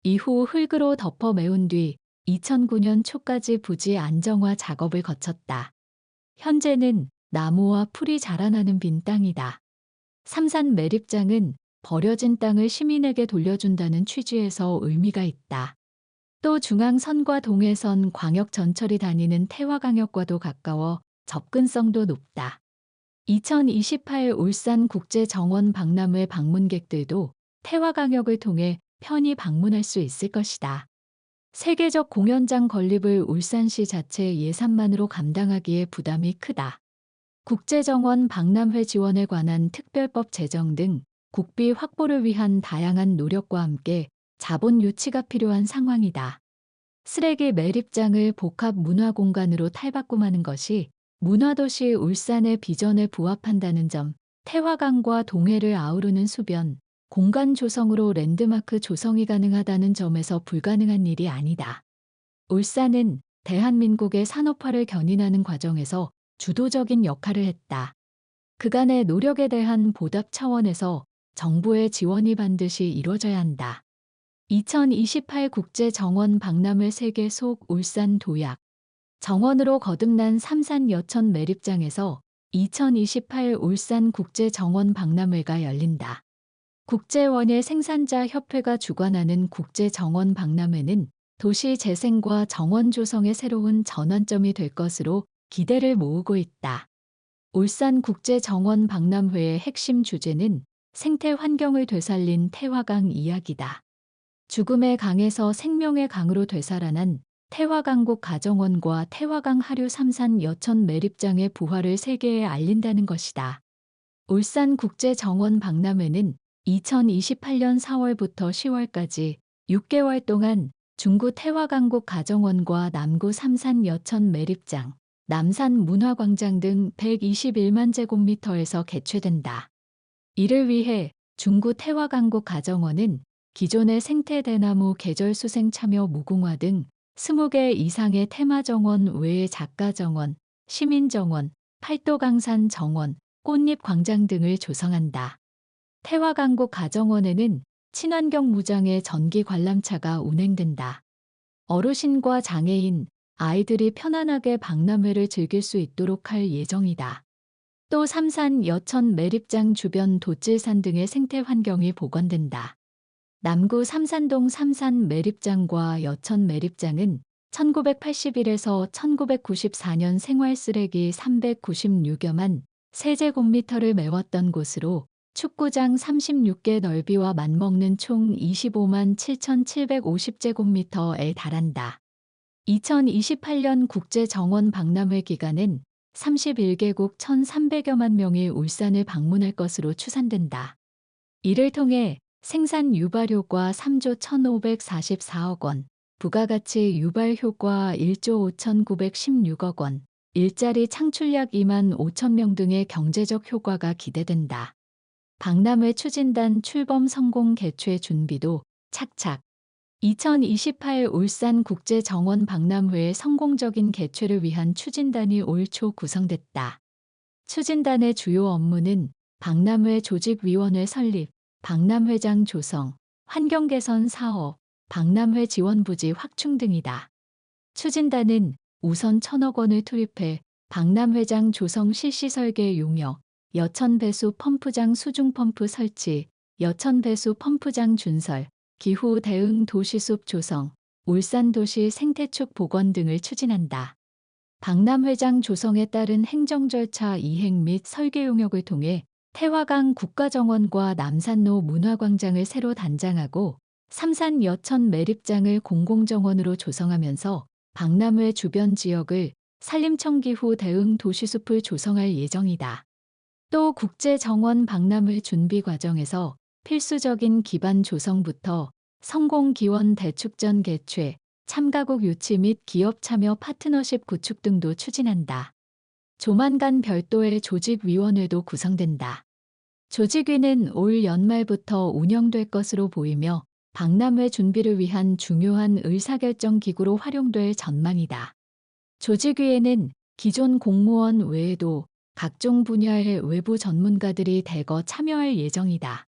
이후 흙으로 덮어 메운 뒤 2009년 초까지 부지 안정화 작업을 거쳤다. 현재는 나무와 풀이 자라나는 빈 땅이다. 삼산 매립장은 버려진 땅을 시민에게 돌려준다는 취지에서 의미가 있다. 또 중앙선과 동해선 광역전철이 다니는 태화강역과도 가까워 접근성도 높다. 2028 울산 국제정원 박람회 방문객들도 태화강역을 통해 편히 방문할 수 있을 것이다. 세계적 공연장 건립을 울산시 자체 예산만으로 감당하기에 부담이 크다. 국제정원 박람회 지원에 관한 특별법 제정 등 국비 확보를 위한 다양한 노력과 함께 자본 유치가 필요한 상황이다. 쓰레기 매립장을 복합 문화공간으로 탈바꿈하는 것이 문화도시 울산의 비전에 부합한다는 점, 태화강과 동해를 아우르는 수변, 공간 조성으로 랜드마크 조성이 가능하다는 점에서 불가능한 일이 아니다. 울산은 대한민국의 산업화를 견인하는 과정에서 주도적인 역할을 했다. 그간의 노력에 대한 보답 차원에서 정부의 지원이 반드시 이루어져야 한다. 2028 국제정원 박람회 세계 속 울산 도약 정원으로 거듭난 삼산 여천 매립장에서 2028 울산 국제정원 박람회가 열린다. 국제원예 생산자 협회가 주관하는 국제정원 박람회는 도시 재생과 정원 조성의 새로운 전환점이 될 것으로 기대를 모으고 있다. 울산 국제정원 박람회의 핵심 주제는 생태 환경을 되살린 태화강 이야기다. 죽음의 강에서 생명의 강으로 되살아난 태화강국 가정원과 태화강 하류 삼산 여천 매립장의 부활을 세계에 알린다는 것이다. 울산 국제정원 박람회는 2028년 4월부터 10월까지 6개월 동안 중구 태화강국 가정원과 남구 삼산 여천 매립장, 남산 문화광장 등 121만 제곱미터에서 개최된다. 이를 위해 중구 태화강국 가정원은 기존의 생태대나무 계절수생 참여 무궁화 등 20개 이상의 테마정원 외에 작가정원, 시민정원, 팔도강산 정원, 꽃잎광장 등을 조성한다. 태화강국 가정원에는 친환경 무장의 전기 관람차가 운행된다. 어르신과 장애인, 아이들이 편안하게 박람회를 즐길 수 있도록 할 예정이다. 또 삼산 여천 매립장 주변 돛질산 등의 생태 환경이 복원된다. 남구 삼산동 삼산 매립장과 여천 매립장은 1981에서 1994년 생활 쓰레기 396여만 세제곱미터를 메웠던 곳으로 축구장 36개 넓이와 맞먹는 총 25만 7,750제곱미터에 달한다. 2028년 국제정원 박람회 기간엔 31개국 1,300여만 명이 울산을 방문할 것으로 추산된다. 이를 통해 생산 유발 효과 3조 1,544억 원, 부가가치 유발 효과 1조 5,916억 원, 일자리 창출약 2만 5천 명 등의 경제적 효과가 기대된다. 박람회 추진단 출범 성공 개최 준비도 착착. 2028 울산 국제정원 박람회의 성공적인 개최를 위한 추진단이 올 초 구성됐다. 추진단의 주요 업무는 박람회 조직위원회 설립, 박람회장 조성, 환경개선 사업, 박람회 지원부지 확충 등이다. 추진단은 우선 1,000억 원을 투입해 박람회장 조성 실시 설계 용역, 여천배수 펌프장 수중펌프 설치, 여천배수 펌프장 준설, 기후 대응 도시숲 조성, 울산도시 생태축 복원 등을 추진한다. 박람회장 조성에 따른 행정 절차 이행 및 설계 용역을 통해 태화강 국가정원과 남산로 문화광장을 새로 단장하고 삼산 여천 매립장을 공공정원으로 조성하면서 박람회 주변 지역을 산림청 기후 대응 도시숲을 조성할 예정이다. 또 국제정원 박람회 준비 과정에서 필수적인 기반 조성부터 성공기원 대축전 개최, 참가국 유치 및 기업 참여 파트너십 구축 등도 추진한다. 조만간 별도의 조직위원회도 구성된다. 조직위는 올 연말부터 운영될 것으로 보이며 박람회 준비를 위한 중요한 의사결정 기구로 활용될 전망이다. 조직위에는 기존 공무원 외에도 각종 분야의 외부 전문가들이 대거 참여할 예정이다.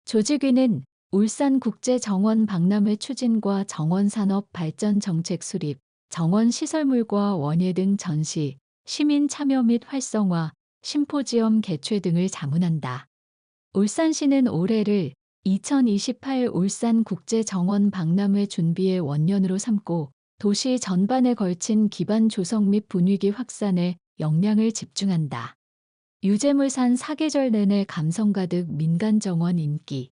조직위는 울산국제정원 박람회 추진과 정원산업 발전 정책 수립, 정원시설물과 원예 등 전시, 시민 참여 및 활성화, 심포지엄 개최 등을 자문한다. 울산시는 올해를 2028 울산국제정원 박람회 준비의 원년으로 삼고 도시 전반에 걸친 기반 조성 및 분위기 확산에 역량을 집중한다. 유재물산 사계절 내내 감성 가득 민간정원 인기.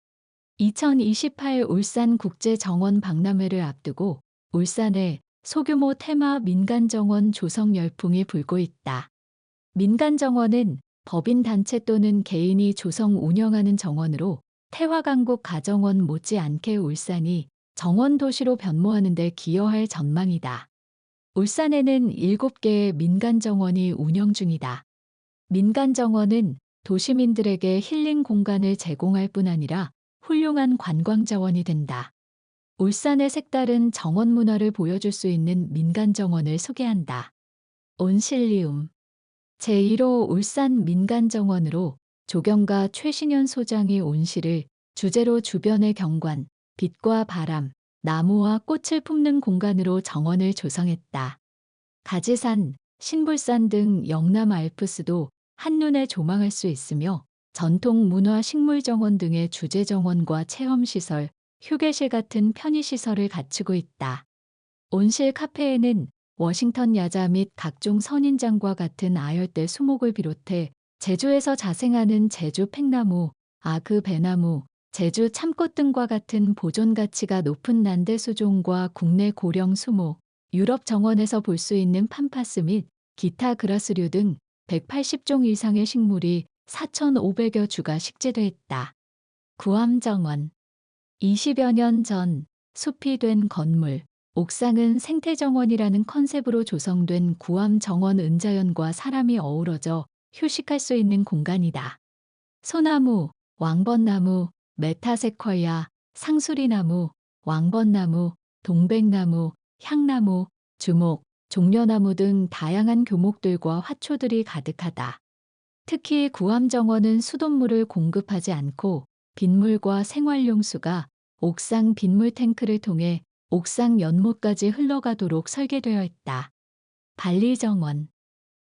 2028 울산국제정원 박람회를 앞두고 울산에 소규모 테마 민간정원 조성 열풍이 불고 있다. 민간정원은 법인단체 또는 개인이 조성 운영하는 정원으로 태화강국 가정원 못지않게 울산이 정원 도시로 변모하는 데 기여할 전망이다. 울산에는 7개의 민간정원이 운영 중이다. 민간정원은 도시민들에게 힐링 공간을 제공할 뿐 아니라 훌륭한 관광자원이 된다. 울산의 색다른 정원 문화를 보여줄 수 있는 민간정원을 소개한다. 온실리움 제1호 울산 민간정원으로 조경가 최신현 소장이 온실을 주제로 주변의 경관, 빛과 바람, 나무와 꽃을 품는 공간으로 정원을 조성했다. 가지산, 신불산 등 영남 알프스도 한눈에 조망할 수 있으며 전통 문화 식물정원 등의 주제정원과 체험시설, 휴게실 같은 편의시설을 갖추고 있다. 온실 카페에는 워싱턴 야자 및 각종 선인장과 같은 아열대 수목을 비롯해 제주에서 자생하는 제주 팽나무, 아그 배나무, 제주 참꽃 등과 같은 보존 가치가 높은 난대수종과 국내 고령 수목, 유럽 정원에서 볼 수 있는 팜파스 및 기타 그라스류 등 180종 이상의 식물이 4,500여 주가 식재돼 있다. 구암정원 20여 년 전 숲이 된 건물, 옥상은 생태정원이라는 컨셉으로 조성된 구암정원 은자연과 사람이 어우러져 휴식할 수 있는 공간이다. 소나무, 왕벚나무, 메타세쿼이아, 상수리나무, 왕벚나무, 동백나무, 향나무, 주목, 종려나무 등 다양한 교목들과 화초들이 가득하다. 특히 구암정원은 수돗물을 공급하지 않고 빗물과 생활용수가 옥상 빗물 탱크를 통해 옥상 연못까지 흘러가도록 설계되어 있다. 발리정원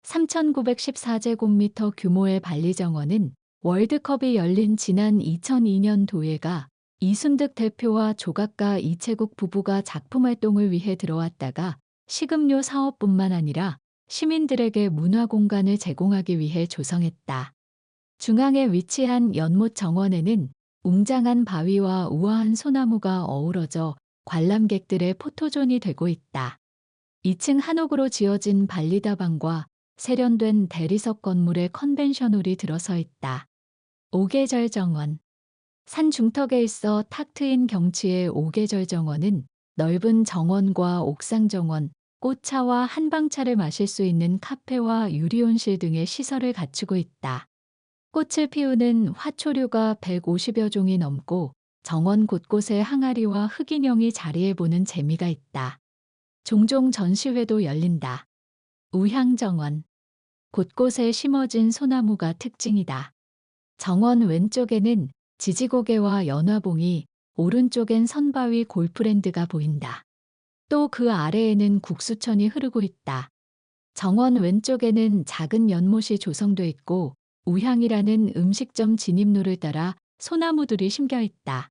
3,914제곱미터 규모의 발리정원은 월드컵이 열린 지난 2002년 도예가 이순득 대표와 조각가 이채국 부부가 작품활동을 위해 들어왔다가 식음료 사업뿐만 아니라 시민들에게 문화공간을 제공하기 위해 조성했다. 중앙에 위치한 연못 정원에는 웅장한 바위와 우아한 소나무가 어우러져 관람객들의 포토존이 되고 있다. 2층 한옥으로 지어진 발리다방과 세련된 대리석 건물에 컨벤션홀이 들어서 있다. 오계절 정원 산 중턱에 있어 탁 트인 경치의 오계절 정원은 넓은 정원과 옥상 정원, 꽃차와 한방차를 마실 수 있는 카페와 유리온실 등의 시설을 갖추고 있다. 꽃을 피우는 화초류가 150여 종이 넘고 정원 곳곳에 항아리와 흑인형이 자리해보는 재미가 있다. 종종 전시회도 열린다. 우향정원 곳곳에 심어진 소나무가 특징이다. 정원 왼쪽에는 지지고개와 연화봉이, 오른쪽엔 선바위 골프랜드가 보인다. 또 그 아래에는 국수천이 흐르고 있다. 정원 왼쪽에는 작은 연못이 조성돼 있고 우향이라는 음식점 진입로를 따라 소나무들이 심겨 있다.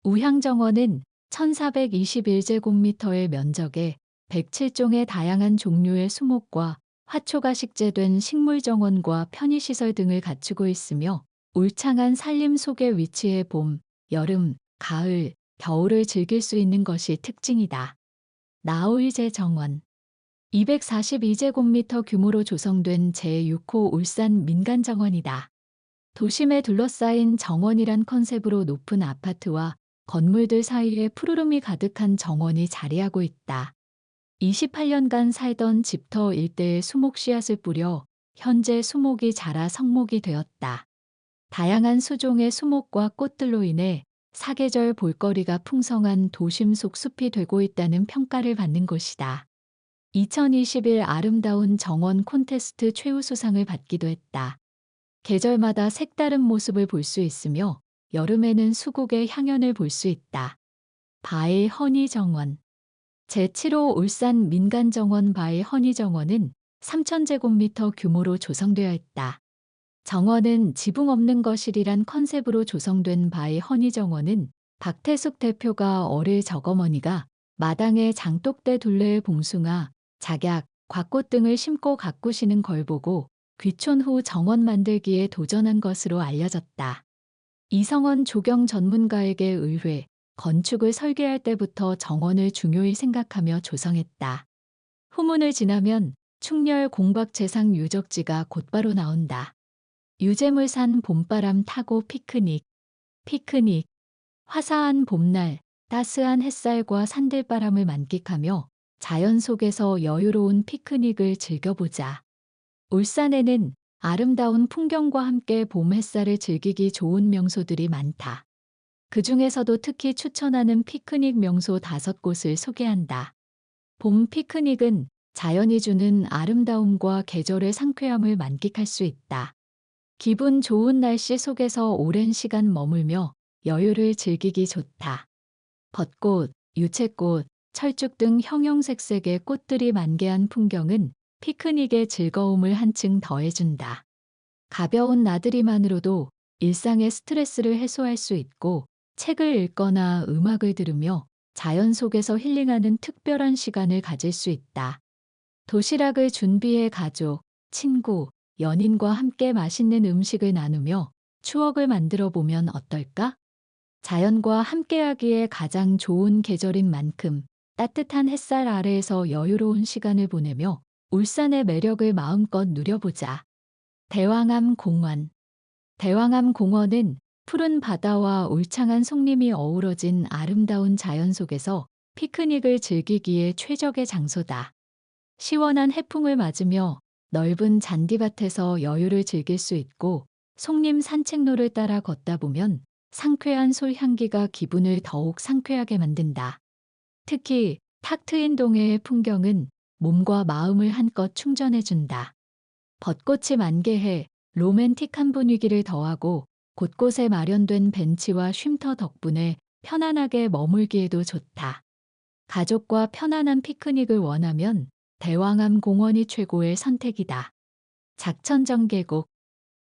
우향정원은 1,421제곱미터의 면적에 107종의 다양한 종류의 수목과 화초가 식재된 식물정원과 편의시설 등을 갖추고 있으며 울창한 산림 속에 위치해 봄, 여름, 가을, 겨울을 즐길 수 있는 것이 특징이다. 나올제 정원 242제곱미터 규모로 조성된 제6호 울산 민간정원이다. 도심에 둘러싸인 정원이란 컨셉으로 높은 아파트와 건물들 사이에 푸르름이 가득한 정원이 자리하고 있다. 28년간 살던 집터 일대에 수목 씨앗을 뿌려 현재 수목이 자라 성목이 되었다. 다양한 수종의 수목과 꽃들로 인해 사계절 볼거리가 풍성한 도심 속 숲이 되고 있다는 평가를 받는 곳이다. 2021 아름다운 정원 콘테스트 최우수상을 받기도 했다. 계절마다 색다른 모습을 볼 수 있으며 여름에는 수국의 향연을 볼 수 있다. 바일 허니정원 제7호 울산 민간정원 바일 허니정원은 3,000제곱미터 규모로 조성되어 있다. 정원은 지붕 없는 거실이란 컨셉으로 조성된 바일 허니정원은 박태숙 대표가 어릴 적어머니가 마당에 장독대 둘레의 봉숭아, 작약, 곽꽃 등을 심고 가꾸시는 걸 보고 귀촌 후 정원 만들기에 도전한 것으로 알려졌다. 이성원 조경 전문가에게 의뢰, 건축을 설계할 때부터 정원을 중요히 생각하며 조성했다. 후문을 지나면 충렬 공박재상 유적지가 곧바로 나온다. 유재물산 봄바람 타고 피크닉. 피크닉. 화사한 봄날, 따스한 햇살과 산들바람을 만끽하며 자연 속에서 여유로운 피크닉을 즐겨보자. 울산에는 아름다운 풍경과 함께 봄 햇살을 즐기기 좋은 명소들이 많다. 그 중에서도 특히 추천하는 피크닉 명소 5곳을 소개한다. 봄 피크닉은 자연이 주는 아름다움과 계절의 상쾌함을 만끽할 수 있다. 기분 좋은 날씨 속에서 오랜 시간 머물며 여유를 즐기기 좋다. 벚꽃, 유채꽃, 철쭉 등 형형색색의 꽃들이 만개한 풍경은 피크닉의 즐거움을 한층 더해준다. 가벼운 나들이만으로도 일상의 스트레스를 해소할 수 있고 책을 읽거나 음악을 들으며 자연 속에서 힐링하는 특별한 시간을 가질 수 있다. 도시락을 준비해 가족, 친구, 연인과 함께 맛있는 음식을 나누며 추억을 만들어 보면 어떨까? 자연과 함께하기에 가장 좋은 계절인 만큼 따뜻한 햇살 아래에서 여유로운 시간을 보내며 울산의 매력을 마음껏 누려보자. 대왕암 공원. 대왕암 공원은 푸른 바다와 울창한 송림이 어우러진 아름다운 자연 속에서 피크닉을 즐기기에 최적의 장소다. 시원한 해풍을 맞으며 넓은 잔디밭에서 여유를 즐길 수 있고 송림 산책로를 따라 걷다 보면 상쾌한 솔향기가 기분을 더욱 상쾌하게 만든다. 특히 탁 트인 동해의 풍경은 몸과 마음을 한껏 충전해준다. 벚꽃이 만개해 로맨틱한 분위기를 더하고 곳곳에 마련된 벤치와 쉼터 덕분에 편안하게 머물기에도 좋다. 가족과 편안한 피크닉을 원하면 대왕암 공원이 최고의 선택이다. 작천정 계곡.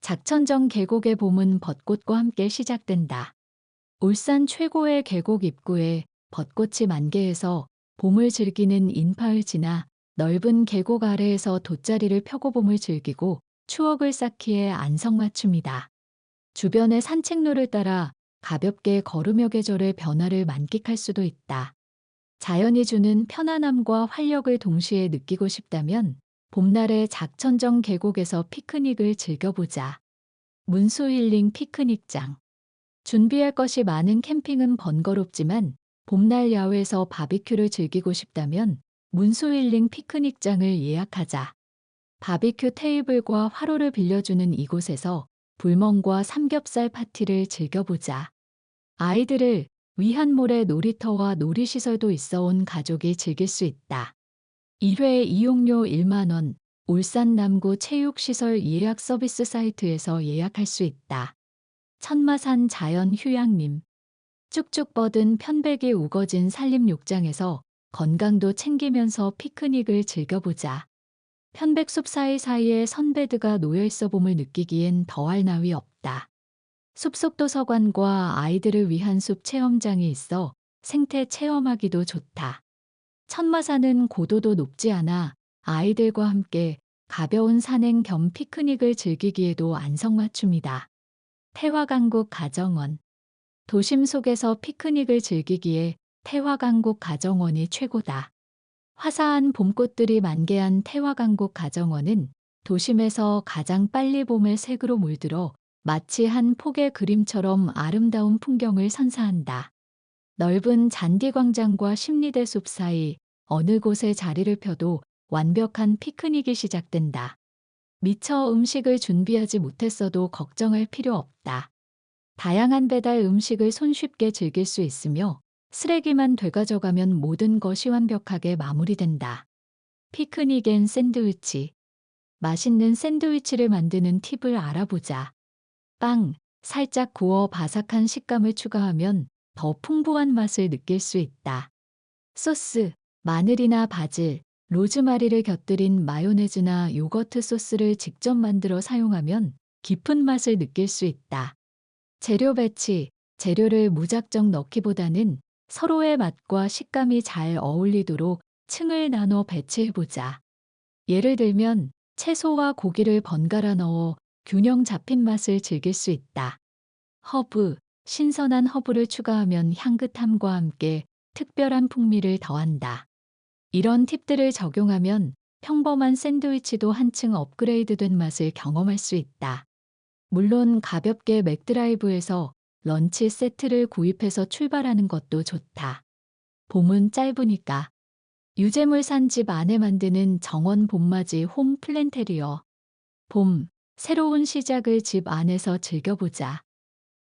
작천정 계곡의 봄은 벚꽃과 함께 시작된다. 울산 최고의 계곡 입구에 벚꽃이 만개해서 봄을 즐기는 인파를 지나 넓은 계곡 아래에서 돗자리를 펴고 봄을 즐기고 추억을 쌓기에 안성맞춤이다. 주변의 산책로를 따라 가볍게 걸으며 계절의 변화를 만끽할 수도 있다. 자연이 주는 편안함과 활력을 동시에 느끼고 싶다면 봄날의 작천정 계곡에서 피크닉을 즐겨보자. 문수 힐링 피크닉장. 준비할 것이 많은 캠핑은 번거롭지만 봄날 야외에서 바비큐를 즐기고 싶다면 문수 힐링 피크닉장을 예약하자. 바비큐 테이블과 화로를 빌려주는 이곳에서 불멍과 삼겹살 파티를 즐겨보자. 아이들을 위한 모래 놀이터와 놀이시설도 있어 온 가족이 즐길 수 있다. 1회 이용료 1만 원, 울산 남구 체육시설 예약 서비스 사이트에서 예약할 수 있다. 천마산 자연 휴양림. 쭉쭉 뻗은 편백이 우거진 산림욕장에서 건강도 챙기면서 피크닉을 즐겨보자. 편백숲 사이사이에 선베드가 놓여있어 봄을 느끼기엔 더할 나위 없다. 숲속 도서관과 아이들을 위한 숲 체험장이 있어 생태 체험하기도 좋다. 천마산은 고도도 높지 않아 아이들과 함께 가벼운 산행 겸 피크닉을 즐기기에도 안성맞춤이다. 태화강국 가정원. 도심 속에서 피크닉을 즐기기에 태화강국 가정원이 최고다. 화사한 봄꽃들이 만개한 태화강국 가정원은 도심에서 가장 빨리 봄의 색으로 물들어 마치 한 폭의 그림처럼 아름다운 풍경을 선사한다. 넓은 잔디광장과 심리대 숲 사이 어느 곳에 자리를 펴도 완벽한 피크닉이 시작된다. 미처 음식을 준비하지 못했어도 걱정할 필요 없다. 다양한 배달 음식을 손쉽게 즐길 수 있으며 쓰레기만 되가져가면 모든 것이 완벽하게 마무리된다. 피크닉 앤 샌드위치. 맛있는 샌드위치를 만드는 팁을 알아보자. 빵, 살짝 구워 바삭한 식감을 추가하면 더 풍부한 맛을 느낄 수 있다. 소스, 마늘이나 바질, 로즈마리를 곁들인 마요네즈나 요거트 소스를 직접 만들어 사용하면 깊은 맛을 느낄 수 있다. 재료 배치, 재료를 무작정 넣기보다는 서로의 맛과 식감이 잘 어울리도록 층을 나눠 배치해보자. 예를 들면 채소와 고기를 번갈아 넣어 균형 잡힌 맛을 즐길 수 있다. 허브, 신선한 허브를 추가하면 향긋함과 함께 특별한 풍미를 더한다. 이런 팁들을 적용하면 평범한 샌드위치도 한층 업그레이드된 맛을 경험할 수 있다. 물론 가볍게 맥드라이브에서 런치 세트를 구입해서 출발하는 것도 좋다. 봄은 짧으니까. 유제물 산 집 안에 만드는 정원 봄맞이 홈 플랜테리어. 봄, 새로운 시작을 집 안에서 즐겨보자.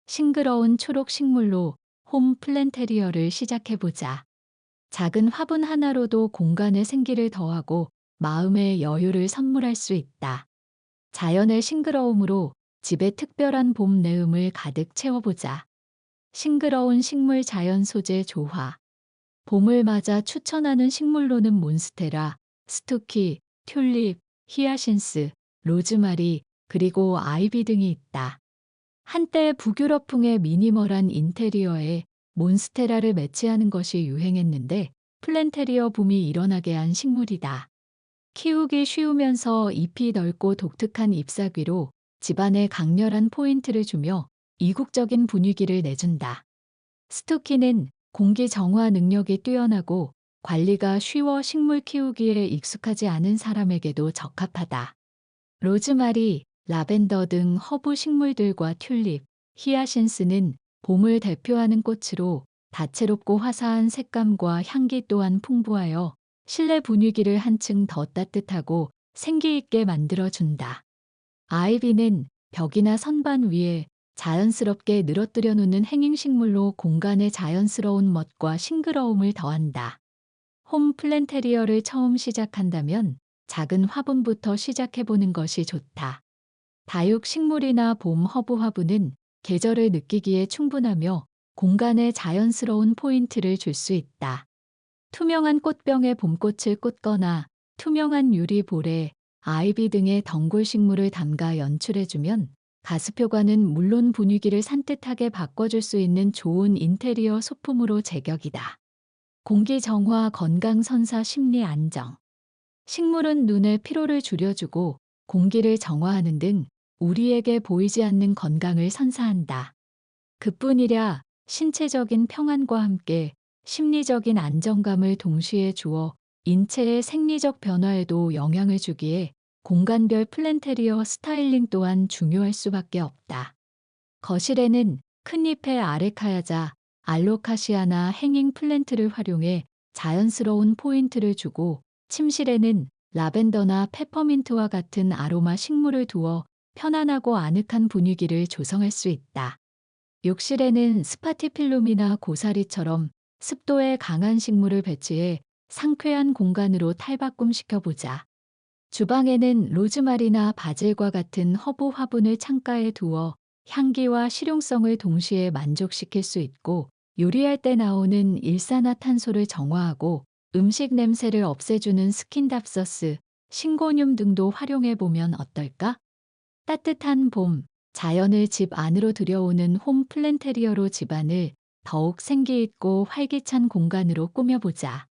싱그러운 초록 식물로 홈 플랜테리어를 시작해보자. 작은 화분 하나로도 공간에 생기를 더하고 마음의 여유를 선물할 수 있다. 자연의 싱그러움으로 집에 특별한 봄 내음을 가득 채워보자. 싱그러운 식물 자연 소재 조화. 봄을 맞아 추천하는 식물로는 몬스테라, 스투키, 튤립, 히아신스, 로즈마리, 그리고 아이비 등이 있다. 한때 북유럽풍의 미니멀한 인테리어에 몬스테라를 매치하는 것이 유행했는데 플랜테리어 붐이 일어나게 한 식물이다. 키우기 쉬우면서 잎이 넓고 독특한 잎사귀로 집안에 강렬한 포인트를 주며 이국적인 분위기를 내준다. 스투키는 공기 정화 능력이 뛰어나고 관리가 쉬워 식물 키우기에 익숙하지 않은 사람에게도 적합하다. 로즈마리, 라벤더 등 허브 식물들과 튤립, 히아신스는 봄을 대표하는 꽃으로 다채롭고 화사한 색감과 향기 또한 풍부하여 실내 분위기를 한층 더 따뜻하고 생기 있게 만들어준다. 아이비는 벽이나 선반 위에 자연스럽게 늘어뜨려 놓는 행잉식물로 공간의 자연스러운 멋과 싱그러움을 더한다. 홈 플랜테리어를 처음 시작한다면 작은 화분부터 시작해보는 것이 좋다. 다육식물이나 봄 허브 화분은 계절을 느끼기에 충분하며 공간에 자연스러운 포인트를 줄 수 있다. 투명한 꽃병에 봄꽃을 꽂거나 투명한 유리볼에 아이비 등의 덩굴 식물을 담가 연출해주면 가습효과는 물론 분위기를 산뜻하게 바꿔줄 수 있는 좋은 인테리어 소품으로 제격이다. 공기 정화, 건강 선사, 심리 안정. 식물은 눈의 피로를 줄여주고 공기를 정화하는 등 우리에게 보이지 않는 건강을 선사한다. 그뿐이라 신체적인 평안과 함께 심리적인 안정감을 동시에 주어 인체의 생리적 변화에도 영향을 주기에 공간별 플랜테리어 스타일링 또한 중요할 수밖에 없다. 거실에는 큰 잎의 아레카야자, 알로카시아나 행잉 플랜트를 활용해 자연스러운 포인트를 주고 침실에는 라벤더나 페퍼민트와 같은 아로마 식물을 두어 편안하고 아늑한 분위기를 조성할 수 있다. 욕실에는 스파티필룸이나 고사리처럼 습도에 강한 식물을 배치해 상쾌한 공간으로 탈바꿈시켜보자. 주방에는 로즈마리나 바질과 같은 허브 화분을 창가에 두어 향기와 실용성을 동시에 만족시킬 수 있고 요리할 때 나오는 일산화탄소를 정화하고 음식 냄새를 없애주는 스킨답서스, 싱고늄 등도 활용해보면 어떨까? 따뜻한 봄, 자연을 집 안으로 들여오는 홈 플랜테리어로 집안을 더욱 생기있고 활기찬 공간으로 꾸며보자.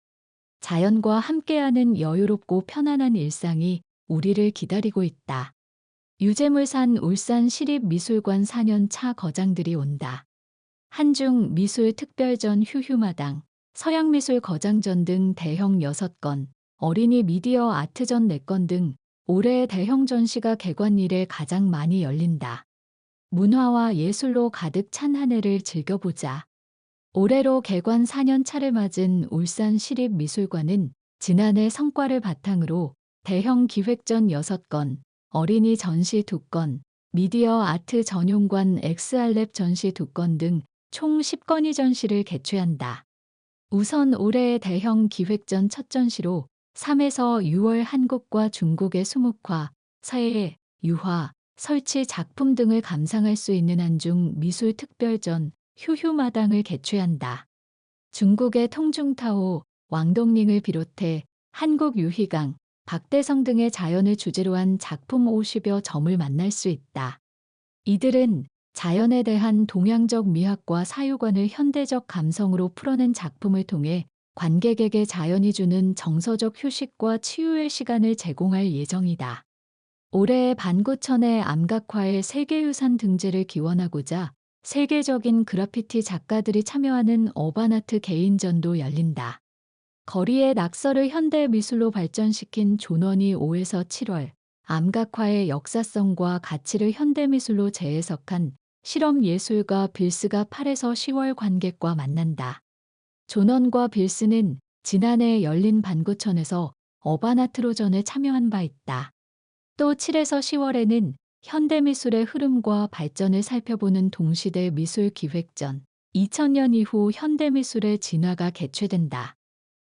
자연과 함께하는 여유롭고 편안한 일상이 우리를 기다리고 있다. 유재물산 울산 시립미술관 4년차 거장들이 온다. 한중 미술 특별전 휴휴마당, 서양미술 거장전 등 대형 6건, 어린이 미디어 아트전 4건 등 올해의 대형 전시가 개관 이래 가장 많이 열린다. 문화와 예술로 가득 찬 한 해를 즐겨보자. 올해로 개관 4년 차를 맞은 울산시립미술관은 지난해 성과를 바탕으로 대형 기획전 6건, 어린이 전시 2건, 미디어 아트 전용관 XR랩 전시 2건 등 총 10건의 전시를 개최한다. 우선 올해의 대형 기획전 첫 전시로 3에서 6월 한국과 중국의 수묵화, 서예, 유화, 설치 작품 등을 감상할 수 있는 한중 미술 특별전 휴휴마당을 개최한다. 중국의 통중타오, 왕동링을 비롯해 한국 유희강, 박대성 등의 자연을 주제로 한 작품 50여 점을 만날 수 있다. 이들은 자연에 대한 동양적 미학과 사유관을 현대적 감성으로 풀어낸 작품을 통해 관객에게 자연이 주는 정서적 휴식과 치유의 시간을 제공할 예정이다. 올해 반구천의 암각화의 세계유산 등재를 기원하고자 세계적인 그래피티 작가들이 참여하는 어반아트 개인전도 열린다. 거리의 낙서를 현대 미술로 발전시킨 존원이 5에서 7월, 암각화의 역사성과 가치를 현대 미술로 재해석한 실험 예술가 빌스가 8에서 10월 관객과 만난다. 존원과 빌스는 지난해 열린 반구천에서 어반아트로전에 참여한 바 있다. 또 7에서 10월에는 현대미술의 흐름과 발전을 살펴보는 동시대 미술 기획전, 2000년 이후 현대미술의 진화가 개최된다.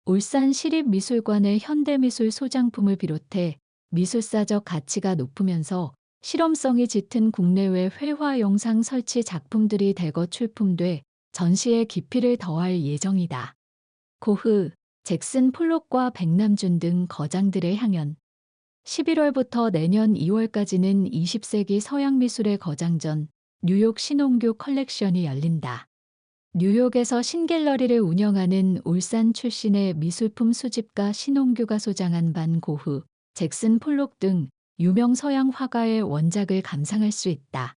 울산 시립미술관의 현대미술 소장품을 비롯해 미술사적 가치가 높으면서 실험성이 짙은 국내외 회화 영상 설치 작품들이 대거 출품돼 전시의 깊이를 더할 예정이다. 고흐, 잭슨 폴록과 백남준 등 거장들의 향연. 11월부터 내년 2월까지는 20세기 서양미술의 거장전, 뉴욕 신홍규 컬렉션이 열린다. 뉴욕에서 신갤러리를 운영하는 울산 출신의 미술품 수집가 신홍규가 소장한 반 고흐, 잭슨 폴록 등 유명 서양 화가의 원작을 감상할 수 있다.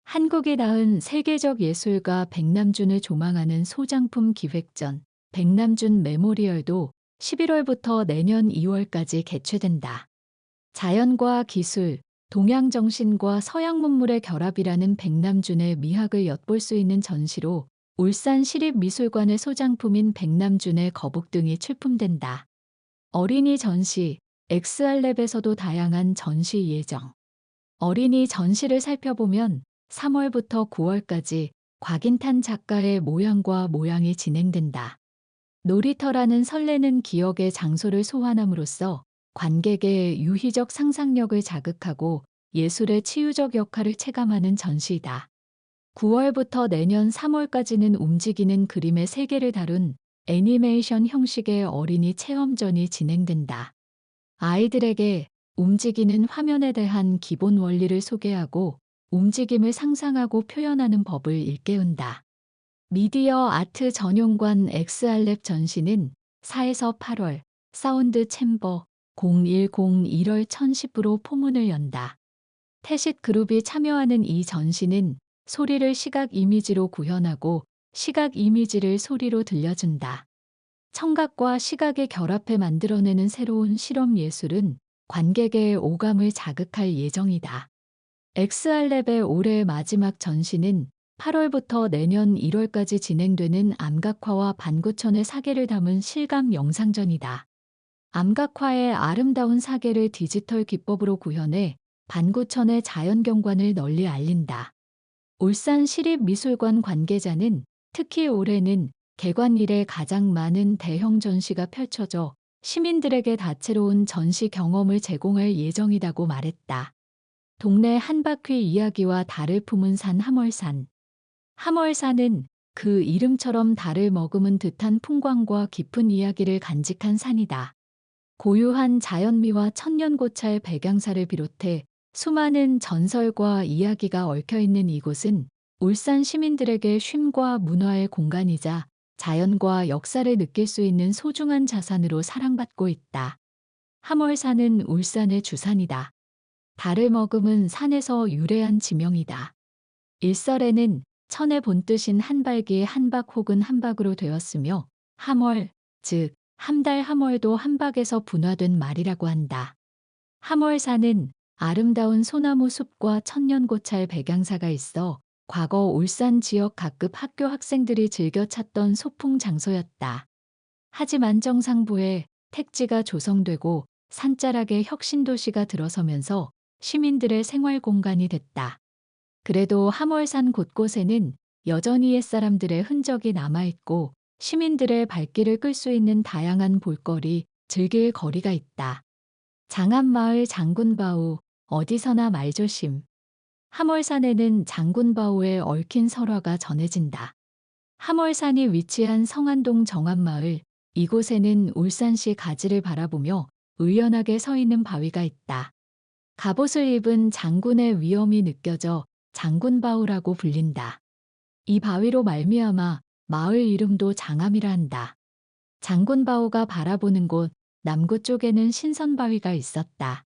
한국이 낳은 세계적 예술가 백남준을 조망하는 소장품 기획전, 백남준 메모리얼도 11월부터 내년 2월까지 개최된다. 자연과 기술, 동양 정신과 서양 문물의 결합이라는 백남준의 미학을 엿볼 수 있는 전시로 울산 시립미술관의 소장품인 백남준의 거북 등이 출품된다. 어린이 전시, 엑스알랩에서도 다양한 전시 예정. 어린이 전시를 살펴보면 3월부터 9월까지 곽인탄 작가의 모양과 모양이 진행된다. 놀이터라는 설레는 기억의 장소를 소환함으로써 관객의 유희적 상상력을 자극하고 예술의 치유적 역할을 체감하는 전시이다. 9월부터 내년 3월까지는 움직이는 그림의 세계를 다룬 애니메이션 형식의 어린이 체험전이 진행된다. 아이들에게 움직이는 화면에 대한 기본 원리를 소개하고 움직임을 상상하고 표현하는 법을 일깨운다. 미디어 아트 전용관 엑스알랩 전시는 4에서 8월, 사운드 챔버 010 1월 1010부로 포문을 연다. 태식 그룹이 참여하는 이 전시는 소리를 시각 이미지로 구현하고 시각 이미지를 소리로 들려준다. 청각과 시각의 결합해 만들어내는 새로운 실험 예술은 관객의 오감을 자극할 예정이다. 엑스알랩의 올해 마지막 전시는 8월부터 내년 1월까지 진행되는 암각화와 반구천의 사계를 담은 실감 영상전이다. 암각화의 아름다운 사계를 디지털 기법으로 구현해 반구천의 자연경관을 널리 알린다. 울산 시립미술관 관계자는 특히 올해는 개관 이래 가장 많은 대형 전시가 펼쳐져 시민들에게 다채로운 전시 경험을 제공할 예정이라고 말했다. 동네 한바퀴 이야기와 달을 품은 산 함월산. 함월산은 그 이름처럼 달을 머금은 듯한 풍광과 깊은 이야기를 간직한 산이다. 고유한 자연미와 천년고찰 백양사를 비롯해 수많은 전설과 이야기가 얽혀있는 이곳은 울산 시민들에게 쉼과 문화의 공간이자 자연과 역사를 느낄 수 있는 소중한 자산으로 사랑받고 있다. 함월산은 울산의 주산이다. 달을 머금은 산에서 유래한 지명이다. 일설에는 천의 본뜻인 한발기 한박 혹은 한박으로 되었으며 함월, 즉 함달 함월도 한박에서 분화된 말이라고 한다. 함월산은 아름다운 소나무 숲과 천년고찰 백양사가 있어 과거 울산 지역 각급 학교 학생들이 즐겨 찾던 소풍 장소였다. 하지만 정상부에 택지가 조성되고 산자락에 혁신도시가 들어서면서 시민들의 생활 공간이 됐다. 그래도 함월산 곳곳에는 여전히 옛사람들의 흔적이 남아있고 시민들의 발길을 끌 수 있는 다양한 볼거리, 즐길 거리가 있다. 장안마을 장군바우, 어디서나 말조심. 함월산에는 장군바우의 얽힌 설화가 전해진다. 함월산이 위치한 성안동 정안마을, 이곳에는 울산시 가지를 바라보며 의연하게 서 있는 바위가 있다. 갑옷을 입은 장군의 위엄이 느껴져 장군바우라고 불린다. 이 바위로 말미암아 마을 이름도 장암이라 한다. 장군바우가 바라보는 곳 남구 쪽에는 신선바위가 있었다.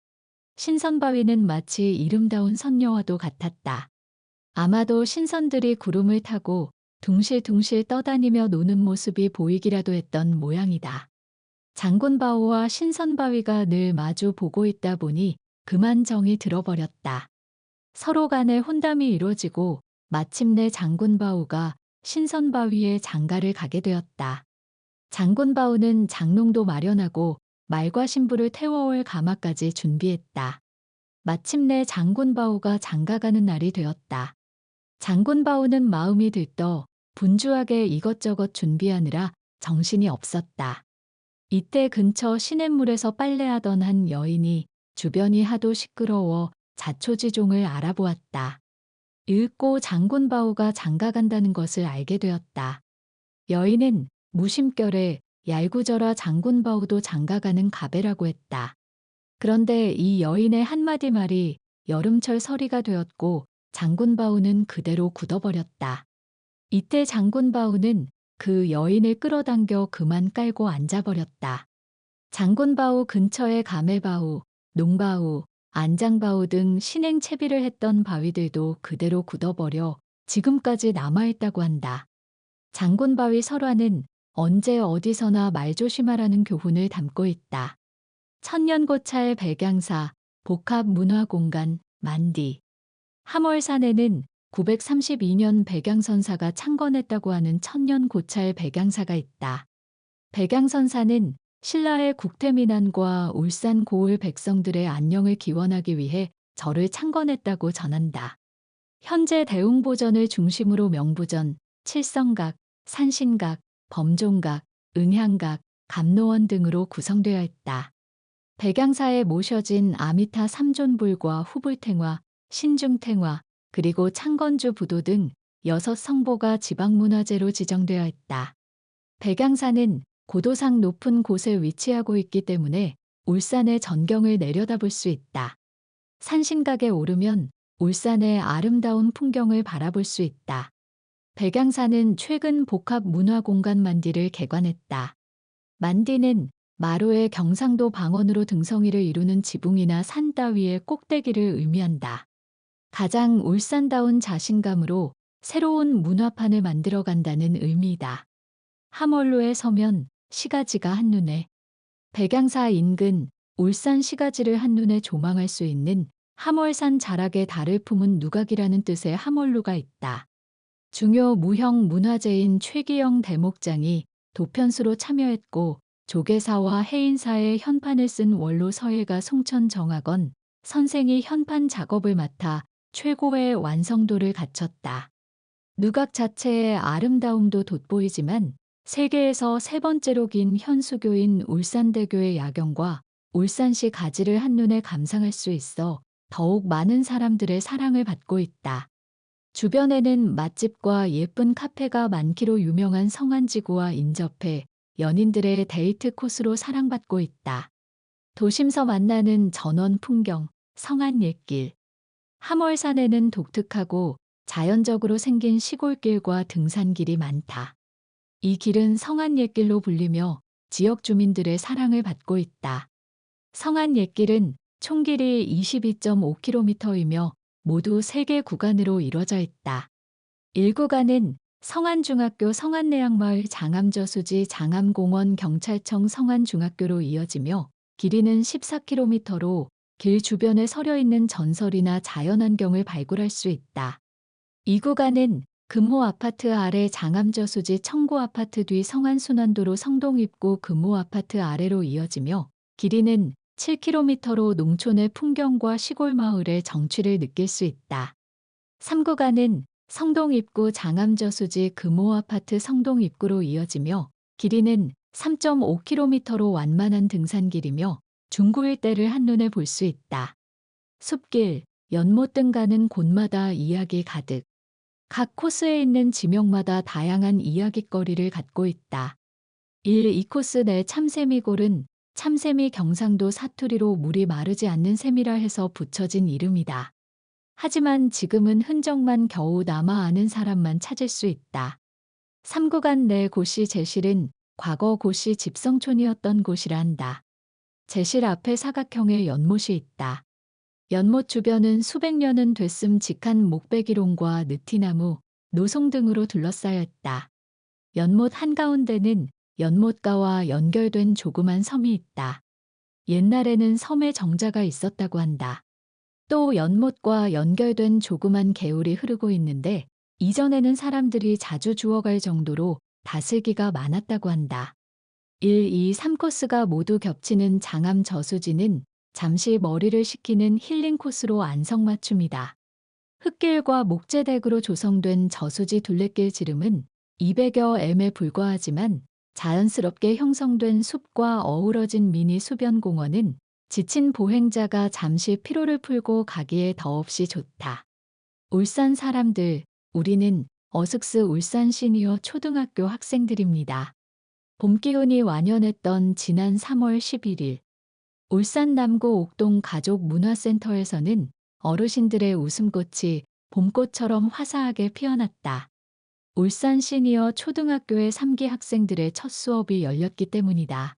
신선바위는 마치 이름다운 선녀와도 같았다. 아마도 신선들이 구름을 타고 둥실둥실 떠다니며 노는 모습이 보이기라도 했던 모양이다. 장군바오와 신선바위가 늘 마주 보고 있다 보니 그만 정이 들어버렸다. 서로 간에 혼담이 이루어지고 마침내 장군바오가 신선바위의 장가를 가게 되었다. 장군바오는 장롱도 마련하고 말과 신부를 태워올 가마까지 준비했다. 마침내 장군바오가 장가가는 날이 되었다. 장군바오는 마음이 들떠 분주하게 이것저것 준비하느라 정신이 없었다. 이때 근처 시냇물에서 빨래하던 한 여인이 주변이 하도 시끄러워 자초지종을 알아보았다. 읽고 장군바오가 장가간다는 것을 알게 되었다. 여인은 무심결에 얄구져라 장군바오도 장가가는 가베라고 했다. 그런데 이 여인의 한마디 말이 여름철 서리가 되었고 장군바오는 그대로 굳어버렸다. 이때 장군바오는 그 여인을 끌어당겨 그만 깔고 앉아버렸다. 장군바오 근처의 가메바오, 농바오, 안장바오 등 신행 채비를 했던 바위들도 그대로 굳어버려 지금까지 남아있다고 한다. 장군바위 설화는 언제 어디서나 말 조심하라는 교훈을 담고 있다. 천년고찰 백양사, 복합문화공간, 만디. 함월산에는 932년 백양선사가 창건했다고 하는 천년고찰 백양사가 있다. 백양선사는 신라의 국태민안과 울산 고을 백성들의 안녕을 기원하기 위해 절을 창건했다고 전한다. 현재 대웅보전을 중심으로 명부전, 칠성각, 산신각, 범종각, 응향각, 감로원 등으로 구성되어 있다. 백양사에 모셔진 아미타 삼존불과 후불탱화, 신중탱화, 그리고 창건주 부도 등 6성보가 지방문화재로 지정되어 있다. 백양사는 고도상 높은 곳에 위치하고 있기 때문에 울산의 전경을 내려다볼 수 있다. 산신각에 오르면 울산의 아름다운 풍경을 바라볼 수 있다. 백양사는 최근 복합문화공간 만디를 개관했다. 만디는 마로의 경상도 방언으로 등성이를 이루는 지붕이나 산 따위의 꼭대기를 의미한다. 가장 울산다운 자신감으로 새로운 문화판을 만들어 간다는 의미이다. 함월로에 서면 시가지가 한눈에. 백양사 인근 울산 시가지를 한눈에 조망할 수 있는 함월산 자락에 달을 품은 누각이라는 뜻의 함월루가 있다. 중요 무형 문화재인 최기영 대목장이 도편수로 참여했고 조계사와 해인사의 현판을 쓴 원로 서예가 송천정학원 선생이 현판 작업을 맡아 최고의 완성도를 갖췄다. 누각 자체의 아름다움도 돋보이지만 세계에서 세 번째로 긴 현수교인 울산대교의 야경과 울산시 가지를 한눈에 감상할 수 있어 더욱 많은 사람들의 사랑을 받고 있다. 주변에는 맛집과 예쁜 카페가 많기로 유명한 성안지구와 인접해 연인들의 데이트 코스로 사랑받고 있다. 도심서 만나는 전원 풍경, 성안 옛길. 함월산에는 독특하고 자연적으로 생긴 시골길과 등산길이 많다. 이 길은 성안 옛길로 불리며 지역 주민들의 사랑을 받고 있다. 성안 옛길은 총 길이 22.5km이며 모두 3개 구간으로 이뤄져 있다. 1구간은 성안중학교 성안내양마을 장암저수지 장암공원 경찰청 성안중학교로 이어지며 길이는 14km로 길 주변에 서려 있는 전설이나 자연환경을 발굴할 수 있다. 2구간은 금호아파트 아래 장암저수지 청구아파트 뒤 성안순환도로 성동입구 금호아파트 아래로 이어지며 길이는 7km로 농촌의 풍경과 시골 마을의 정취를 느낄 수 있다. 3구간은 성동입구 장암저수지 금호아파트 성동입구로 이어지며 길이는 3.5km로 완만한 등산길이며 중구 일대를 한눈에 볼 수 있다. 숲길, 연못 등 가는 곳마다 이야기 가득. 각 코스에 있는 지명마다 다양한 이야깃거리를 갖고 있다. 2코스 내 참새미골은 참새미 경상도 사투리로 물이 마르지 않는 샘이라 해서 붙여진 이름이다. 하지만 지금은 흔적만 겨우 남아 아는 사람만 찾을 수 있다. 3구간 내 고시 제실은 과거 고시 집성촌이었던 곳이라 한다. 제실 앞에 사각형의 연못이 있다. 연못 주변은 수백 년은 됐음직한 목베기롱과 느티나무, 노송 등으로 둘러싸여 있다. 연못 한가운데는 연못가와 연결된 조그만 섬이 있다. 옛날에는 섬에 정자가 있었다고 한다. 또 연못과 연결된 조그만 개울이 흐르고 있는데 이전에는 사람들이 자주 주워갈 정도로 다슬기가 많았다고 한다. 1, 2, 3코스가 모두 겹치는 장암 저수지는 잠시 머리를 식히는 힐링 코스로 안성맞춤이다. 흙길과 목재대구로 조성된 저수지 둘레길 지름은 200여 m에 불과하지만 자연스럽게 형성된 숲과 어우러진 미니 수변공원은 지친 보행자가 잠시 피로를 풀고 가기에 더없이 좋다. 울산 사람들, 우리는 어슥스 울산 시니어 초등학교 학생들입니다. 봄 기운이 완연했던 지난 3월 11일, 울산 남구 옥동 가족문화센터에서는 어르신들의 웃음꽃이 봄꽃처럼 화사하게 피어났다. 울산 시니어 초등학교의 3기 학생들의 첫 수업이 열렸기 때문이다.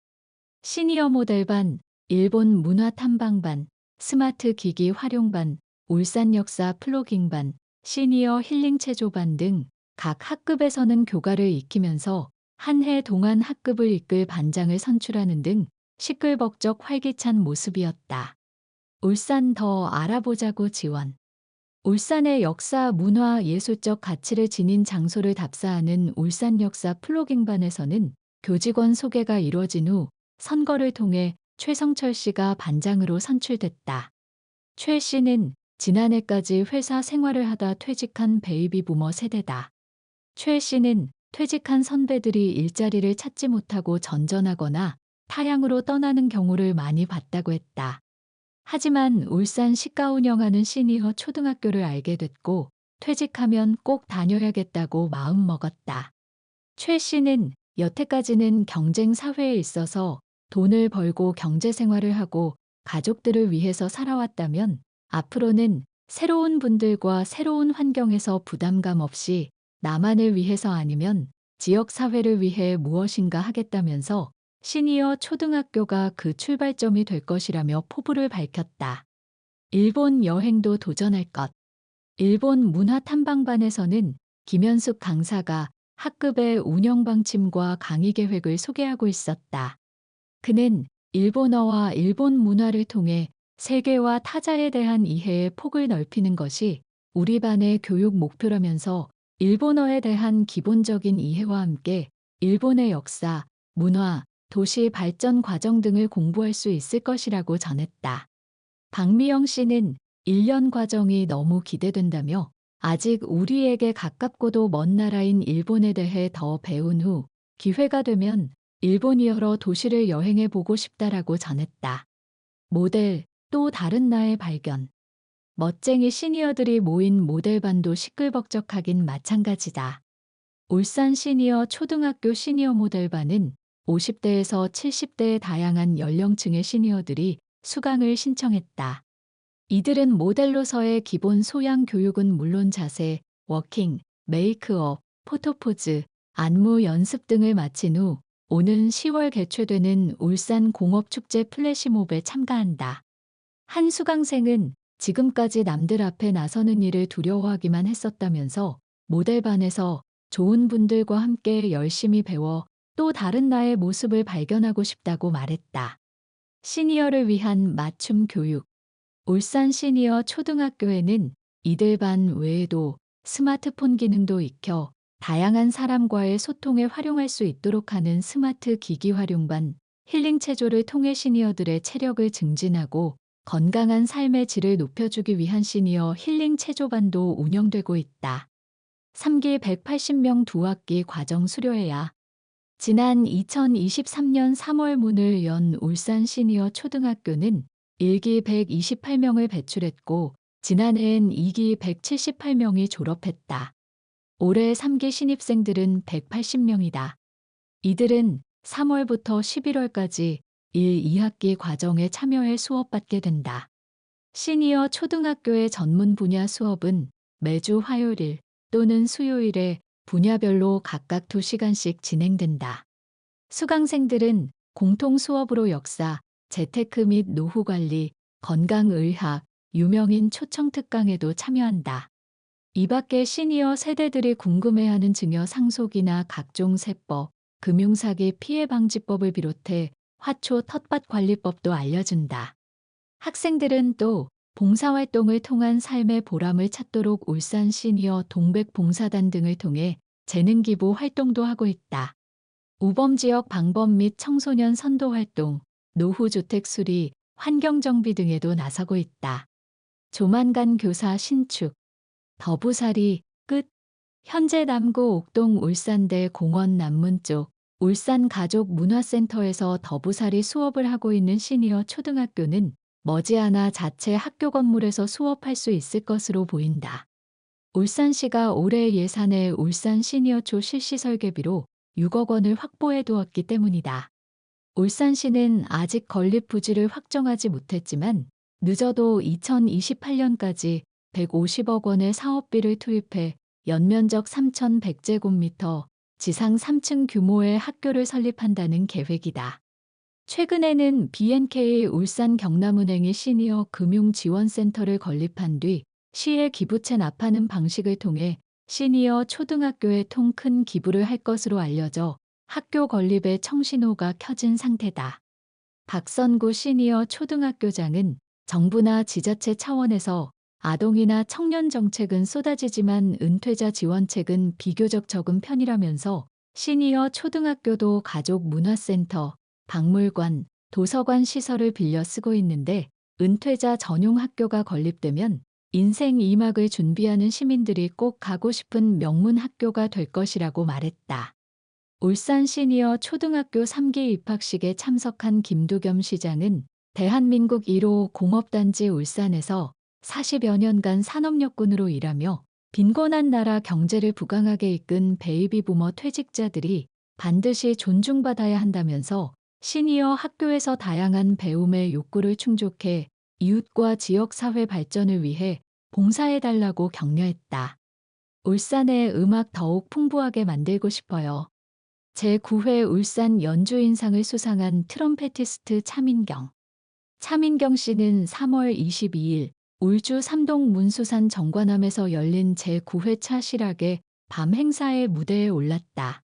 시니어 모델반, 일본 문화 탐방반, 스마트 기기 활용반, 울산 역사 플로깅반, 시니어 힐링 체조반 등 각 학급에서는 교가를 익히면서 한 해 동안 학급을 이끌 반장을 선출하는 등 시끌벅적 활기찬 모습이었다. 울산 더 알아보자고 지원. 울산의 역사, 문화, 예술적 가치를 지닌 장소를 답사하는 울산 역사 플로깅반에서는 교직원 소개가 이루어진 후 선거를 통해 최성철 씨가 반장으로 선출됐다. 최 씨는 지난해까지 회사 생활을 하다 퇴직한 베이비 부머 세대다. 최 씨는 퇴직한 선배들이 일자리를 찾지 못하고 전전하거나 타향으로 떠나는 경우를 많이 봤다고 했다. 하지만 울산 시가 운영하는 시니어 초등학교를 알게 됐고 퇴직하면 꼭 다녀야겠다고 마음먹었다. 최 씨는 여태까지는 경쟁 사회에 있어서 돈을 벌고 경제 생활을 하고 가족들을 위해서 살아왔다면 앞으로는 새로운 분들과 새로운 환경에서 부담감 없이 나만을 위해서 아니면 지역 사회를 위해 무엇인가 하겠다면서 시니어 초등학교가 그 출발점이 될 것이라며 포부를 밝혔다. 일본 여행도 도전할 것. 일본 문화탐방반에서는 김현숙 강사가 학급의 운영 방침과 강의 계획을 소개하고 있었다. 그는 일본어와 일본 문화를 통해 세계와 타자에 대한 이해의 폭을 넓히는 것이 우리 반의 교육 목표라면서 일본어에 대한 기본적인 이해와 함께 일본의 역사, 문화, 도시 발전 과정 등을 공부할 수 있을 것이라고 전했다. 박미영 씨는 1년 과정이 너무 기대된다며 아직 우리에게 가깝고도 먼 나라인 일본에 대해 더 배운 후 기회가 되면 일본 여러 도시를 여행해 보고 싶다라고 전했다. 모델, 또 다른 나의 발견. 멋쟁이 시니어들이 모인 모델반도 시끌벅적하긴 마찬가지다. 울산 시니어 초등학교 시니어 모델반은 50대에서 70대의 다양한 연령층의 시니어들이 수강을 신청했다. 이들은 모델로서의 기본 소양 교육은 물론 자세, 워킹, 메이크업, 포토포즈, 안무 연습 등을 마친 후 오는 10월 개최되는 울산 공업축제 플래시몹에 참가한다. 한 수강생은 지금까지 남들 앞에 나서는 일을 두려워하기만 했었다면서 모델반에서 좋은 분들과 함께 열심히 배워 또 다른 나의 모습을 발견하고 싶다고 말했다. 시니어를 위한 맞춤 교육. 울산 시니어 초등학교에는 이들 반 외에도 스마트폰 기능도 익혀 다양한 사람과의 소통에 활용할 수 있도록 하는 스마트 기기 활용반, 힐링 체조를 통해 시니어들의 체력을 증진하고 건강한 삶의 질을 높여주기 위한 시니어 힐링 체조반도 운영되고 있다. 3기 180명 2학기 과정 수료해야. 지난 2023년 3월 문을 연 울산 시니어 초등학교는 1기 128명을 배출했고 지난해엔 2기 178명이 졸업했다. 올해 3기 신입생들은 180명이다. 이들은 3월부터 11월까지 1, 2학기 과정에 참여해 수업받게 된다. 시니어 초등학교의 전문 분야 수업은 매주 화요일 또는 수요일에 분야별로 각각 2시간씩 진행된다. 수강생들은 공통 수업으로 역사, 재테크 및 노후 관리, 건강의학, 유명인 초청 특강에도 참여한다. 이 밖에 시니어 세대들이 궁금해하는 증여 상속이나 각종 세법, 금융사기 피해 방지법을 비롯해 화초 텃밭 관리법도 알려준다. 학생들은 또 봉사활동을 통한 삶의 보람을 찾도록 울산 시니어 동백봉사단 등을 통해 재능기부 활동도 하고 있다. 우범지역 방범 및 청소년 선도활동, 노후주택 수리, 환경정비 등에도 나서고 있다. 조만간 교사 신축, 더부살이 끝. 현재 남구 옥동 울산대 공원 남문 쪽 울산가족문화센터에서 더부살이 수업을 하고 있는 시니어 초등학교는 머지않아 자체 학교 건물에서 수업할 수 있을 것으로 보인다. 울산시가 올해 예산에 울산 시니어초 실시 설계비로 6억 원을 확보해 두었기 때문이다. 울산시는 아직 건립 부지를 확정하지 못했지만 늦어도 2028년까지 150억 원의 사업비를 투입해 연면적 3,100제곱미터, 지상 3층 규모의 학교를 설립한다는 계획이다. 최근에는 B&K 울산 경남은행이 시니어 금융지원센터를 건립한 뒤 시에 기부채 납하는 방식을 통해 시니어 초등학교에 통 큰 기부를 할 것으로 알려져 학교 건립에 청신호가 켜진 상태다. 박선구 시니어 초등학교장은 정부나 지자체 차원에서 아동이나 청년 정책은 쏟아지지만 은퇴자 지원책은 비교적 적은 편이라면서 시니어 초등학교도 가족 문화센터, 박물관, 도서관 시설을 빌려 쓰고 있는데 은퇴자 전용 학교가 건립되면 인생 2막을 준비하는 시민들이 꼭 가고 싶은 명문 학교가 될 것이라고 말했다. 울산 시니어 초등학교 3기 입학식에 참석한 김두겸 시장은 대한민국 1호 공업단지 울산에서 40여 년간 산업역군으로 일하며 빈곤한 나라 경제를 부강하게 이끈 베이비부머 퇴직자들이 반드시 존중받아야 한다면서 시니어 학교에서 다양한 배움의 욕구를 충족해 이웃과 지역사회 발전을 위해 봉사해달라고 격려했다. 울산의 음악 더욱 풍부하게 만들고 싶어요. 제9회 울산 연주인상을 수상한 트럼페티스트 차민경. 차민경 씨는 3월 22일 울주 삼동 문수산 정관함에서 열린 제9회 차실학의 밤 행사의 무대에 올랐다.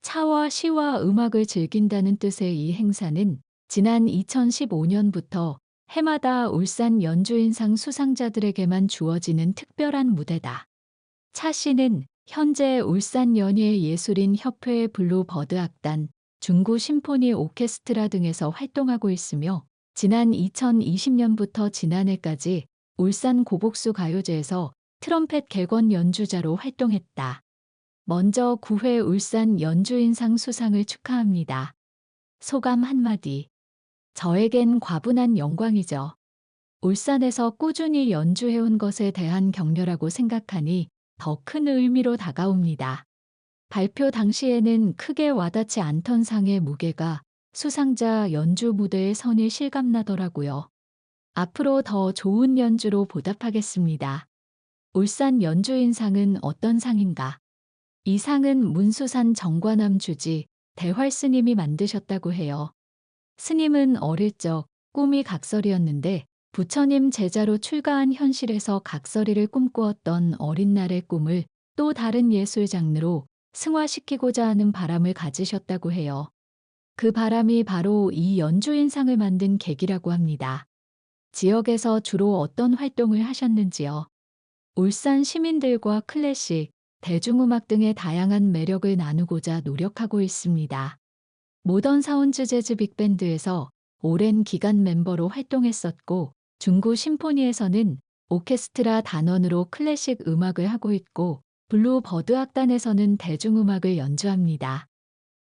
차와 시와 음악을 즐긴다는 뜻의 이 행사는 지난 2015년부터 해마다 울산 연주인상 수상자들에게만 주어지는 특별한 무대다. 차 씨는 현재 울산 연예예술인 협회의 블루버드 악단, 중구 심포니 오케스트라 등에서 활동하고 있으며 지난 2020년부터 지난해까지 울산 고복수 가요제에서 트럼펫 객원 연주자로 활동했다. 먼저 9회 울산 연주인상 수상을 축하합니다. 소감 한마디. 저에겐 과분한 영광이죠. 울산에서 꾸준히 연주해온 것에 대한 격려라고 생각하니 더 큰 의미로 다가옵니다. 발표 당시에는 크게 와닿지 않던 상의 무게가 수상자 연주 무대에 선이 실감나더라고요. 앞으로 더 좋은 연주로 보답하겠습니다. 울산 연주인상은 어떤 상인가? 이 상은 문수산 정관함 주지 대활 스님이 만드셨다고 해요. 스님은 어릴 적 꿈이 각설이었는데 부처님 제자로 출가한 현실에서 각설이를 꿈꾸었던 어린 날의 꿈을 또 다른 예술 장르로 승화시키고자 하는 바람을 가지셨다고 해요. 그 바람이 바로 이 연주인상을 만든 계기라고 합니다. 지역에서 주로 어떤 활동을 하셨는지요? 울산 시민들과 클래식, 대중음악 등의 다양한 매력을 나누고자 노력하고 있습니다. 모던 사운즈 재즈 빅밴드에서 오랜 기간 멤버로 활동했었고 중구 심포니에서는 오케스트라 단원으로 클래식 음악을 하고 있고 블루버드 악단에서는 대중음악을 연주합니다.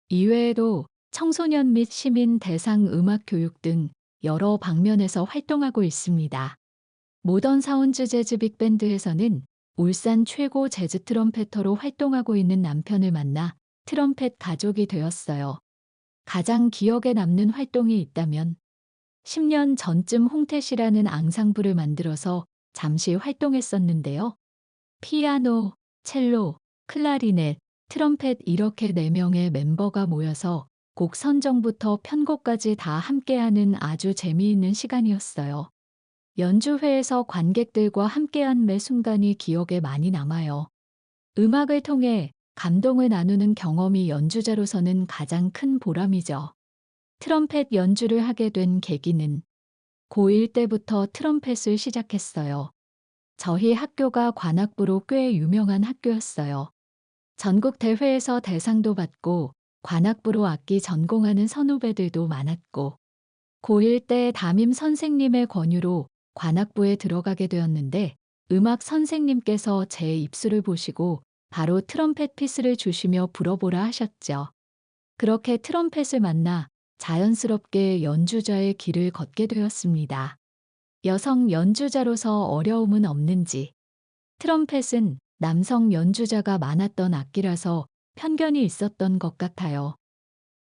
이외에도 청소년 및 시민 대상 음악 교육 등 여러 방면에서 활동하고 있습니다. 모던 사운즈 재즈 빅밴드에서는 울산 최고 재즈 트럼펫터로 활동하고 있는 남편을 만나 트럼펫 가족이 되었어요. 가장 기억에 남는 활동이 있다면 10년 전쯤 홍태시라는 앙상블을 만들어서 잠시 활동했었는데요. 피아노, 첼로, 클라리넷, 트럼펫 이렇게 4명의 멤버가 모여서 곡 선정부터 편곡까지 다 함께하는 아주 재미있는 시간이었어요. 연주회에서 관객들과 함께한 매 순간이 기억에 많이 남아요. 음악을 통해 감동을 나누는 경험이 연주자로서는 가장 큰 보람이죠. 트럼펫 연주를 하게 된 계기는 고1 때부터 트럼펫을 시작했어요. 저희 학교가 관악부로 꽤 유명한 학교였어요. 전국 대회에서 대상도 받고 관악부로 악기 전공하는 선후배들도 많았고 고1 때 담임 선생님의 권유로 관악부에 들어가게 되었는데 음악 선생님께서 제 입술을 보시고 바로 트럼펫 피스를 주시며 불어보라 하셨죠. 그렇게 트럼펫을 만나 자연스럽게 연주자의 길을 걷게 되었습니다. 여성 연주자로서 어려움은 없는지. 트럼펫은 남성 연주자가 많았던 악기라서 편견이 있었던 것 같아요.